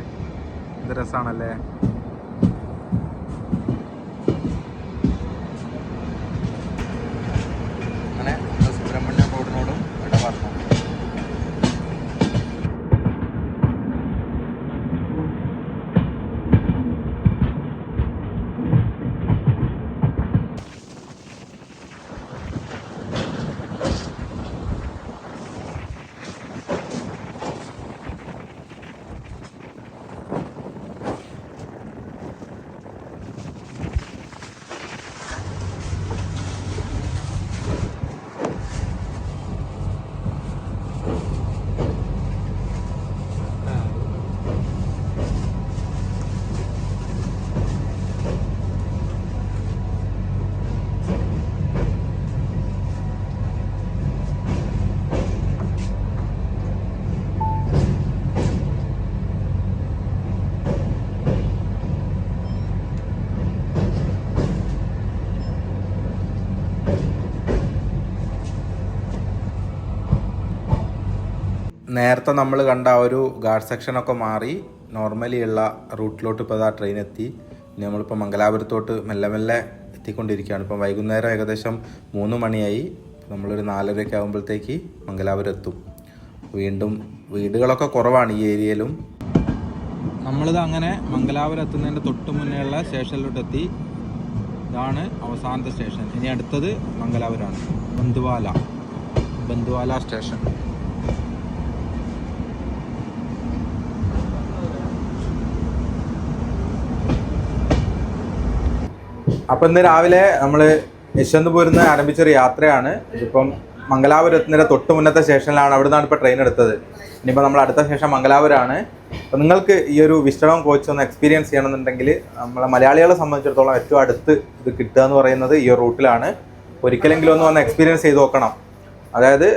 ഇത് രസമാണല്ലേ. അങ്ങനെ സുബ്രഹ്മണ്യ റോഡിനോടും ഇട പറഞ്ഞു. നേരത്തെ നമ്മൾ കണ്ട ആ ഒരു ഗാർഡ് സെക്ഷനൊക്കെ മാറി നോർമലി ഉള്ള റൂട്ടിലോട്ട് ഇപ്പോൾ ആ ട്രെയിൻ എത്തി. ഇനി നമ്മളിപ്പോൾ മംഗലാപുരത്തോട്ട് മെല്ലെ മെല്ലെ എത്തിക്കൊണ്ടിരിക്കുകയാണ്. ഇപ്പം വൈകുന്നേരം ഏകദേശം 3 മണിയായി. നമ്മളൊരു 4:30 ആകുമ്പോഴത്തേക്ക് മംഗലാപുരം എത്തും. വീണ്ടും വീടുകളൊക്കെ കുറവാണ് ഈ ഏരിയയിലും. നമ്മളിത് അങ്ങനെ മംഗലാപുരം എത്തുന്നതിൻ്റെ തൊട്ട് മുന്നേ ഉള്ള സ്റ്റേഷനിലോട്ട് എത്തി. ഇതാണ് അവസാനത്തെ സ്റ്റേഷൻ. ഇനി അടുത്തത് മംഗലാപുരമാണ്, ബന്ദുവാല സ്റ്റേഷൻ. അപ്പം ഇന്ന് രാവിലെ നമ്മൾ യശ്വന്ത്പൂരിൽ നിന്ന് ആരംഭിച്ചൊരു യാത്രയാണ്. ഇതിപ്പം മംഗലാപുരത്തിൻ്റെ തൊട്ട് മുന്നത്തെ സ്റ്റേഷനിലാണ്. അവിടെ നിന്നാണ് ഇപ്പോൾ ട്രെയിൻ എടുത്തത്. ഇനിയിപ്പോൾ നമ്മൾ അടുത്ത സ്റ്റേഷൻ മംഗലാപുരമാണ്. അപ്പോൾ നിങ്ങൾക്ക് ഈ ഒരു വിശ്രമം കോച്ച് ഒന്ന് എക്സ്പീരിയൻസ് ചെയ്യണമെന്നുണ്ടെങ്കിൽ നമ്മളെ മലയാളികളെ സംബന്ധിച്ചിടത്തോളം ഏറ്റവും അടുത്ത് ഇത് കിട്ടുക എന്ന് പറയുന്നത് ഈ റൂട്ടിലാണ്. ഒരിക്കലെങ്കിലും ഒന്ന് വന്ന് എക്സ്പീരിയൻസ് ചെയ്ത് നോക്കണം. അതായത്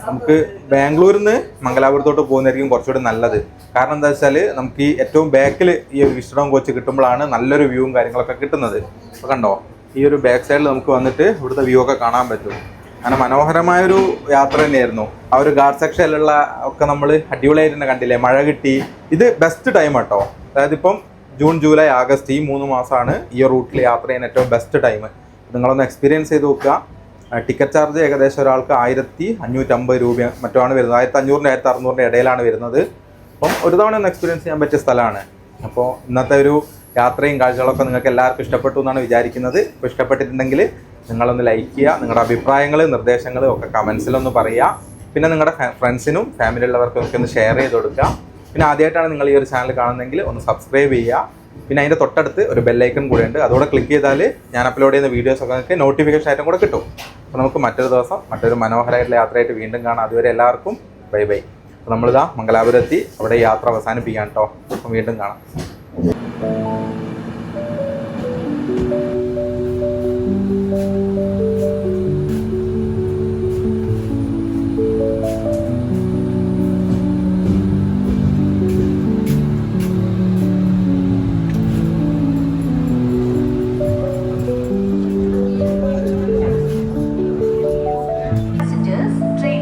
നമുക്ക് ബാംഗ്ലൂരിൽ നിന്ന് മംഗലാപുരത്തോട്ട് പോകുന്നതായിരിക്കും കുറച്ചുകൂടി നല്ലത്. കാരണം എന്താ വെച്ചാൽ നമുക്ക് ഈ ഏറ്റവും ബാക്കിൽ ഈ ഒരു വിശ്രമം കോച്ച് കിട്ടുമ്പോഴാണ് നല്ലൊരു വ്യൂവും കാര്യങ്ങളൊക്കെ കിട്ടുന്നത്. അപ്പോൾ കണ്ടോ, ഈ ഒരു ബാക്ക് സൈഡിൽ നമുക്ക് വന്നിട്ട് ഇവിടുത്തെ വ്യൂ ഒക്കെ കാണാൻ പറ്റും. അങ്ങനെ മനോഹരമായൊരു യാത്ര തന്നെയായിരുന്നു. ആ ഒരു ഗാർഡ് സെക്ഷനിലുള്ള ഒക്കെ നമ്മൾ അടിപൊളിയായിട്ട് തന്നെ കണ്ടില്ലേ. മഴ കിട്ടി. ഇത് ബെസ്റ്റ് ടൈം കേട്ടോ. അതായത് ഇപ്പം ജൂൺ, ജൂലൈ, ആഗസ്റ്റ് ഈ 3 മാസമാണ് ഈ റൂട്ടിൽ യാത്ര ചെയ്യാൻ ഏറ്റവും ബെസ്റ്റ് ടൈം. നിങ്ങളൊന്ന് എക്സ്പീരിയൻസ് ചെയ്ത് നോക്കുക. ടിക്കറ്റ് ചാർജ് ഏകദേശം ഒരാൾക്ക് 1550 രൂപ മറ്റോ ആണ് വരുന്നത്. 1500-ൻ്റെ 1600-ൻ്റെ ഇടയിലാണ് വരുന്നത്. അപ്പം ഒരു തവണ ഒന്ന് എക്സ്പീരിയൻസ് ചെയ്യാൻ പറ്റിയ സ്ഥലമാണ്. അപ്പോൾ ഇന്നത്തെ ഒരു യാത്രയും കാഴ്ചകളൊക്കെ നിങ്ങൾക്ക് എല്ലാവർക്കും ഇഷ്ടപ്പെട്ടു എന്നാണ് വിചാരിക്കുന്നത്. അപ്പോൾ ഇഷ്ടപ്പെട്ടിട്ടുണ്ടെങ്കിൽ നിങ്ങളൊന്ന് ലൈക്ക് ചെയ്യുക, നിങ്ങളുടെ അഭിപ്രായങ്ങൾ നിർദ്ദേശങ്ങൾ ഒക്കെ കമൻസിലൊന്ന് പറയുക. പിന്നെ നിങ്ങളുടെ ഫ്രണ്ട്സിനും ഫാമിലി ഉള്ളവർക്കും ഒക്കെ ഒന്ന് ഷെയർ ചെയ്ത് കൊടുക്കുക. പിന്നെ ആദ്യമായിട്ടാണ് നിങ്ങൾ ഈ ഒരു ചാനൽ കാണുന്നതെങ്കിൽ ഒന്ന് സബ്സ്ക്രൈബ് ചെയ്യുക. പിന്നെ അതിൻ്റെ തൊട്ടടുത്ത് ഒരു ബെല്ലൈക്കൺ കൂടെ ഉണ്ട്, അതോടെ ക്ലിക്ക് ചെയ്താൽ ഞാൻ അപ്ലോഡ് ചെയ്യുന്ന വീഡിയോസൊക്കെ നിങ്ങൾക്ക് നോട്ടിഫിക്കേഷൻ ആയിട്ടും കൂടെ കിട്ടും. അപ്പോൾ നമുക്ക് മറ്റൊരു ദിവസം മറ്റൊരു മനോഹരമായിട്ടുള്ള യാത്രയായിട്ട് വീണ്ടും കാണാം. അതുവരെ എല്ലാവർക്കും ബൈ ബൈ. അപ്പോൾ നമ്മളിതാ മംഗലാപുരത്തി അവിടെ യാത്ര അവസാനിപ്പിക്കാം കേട്ടോ. അപ്പം വീണ്ടും കാണാം.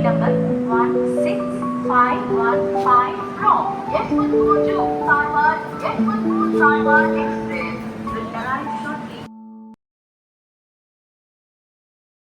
Number 16515 from F142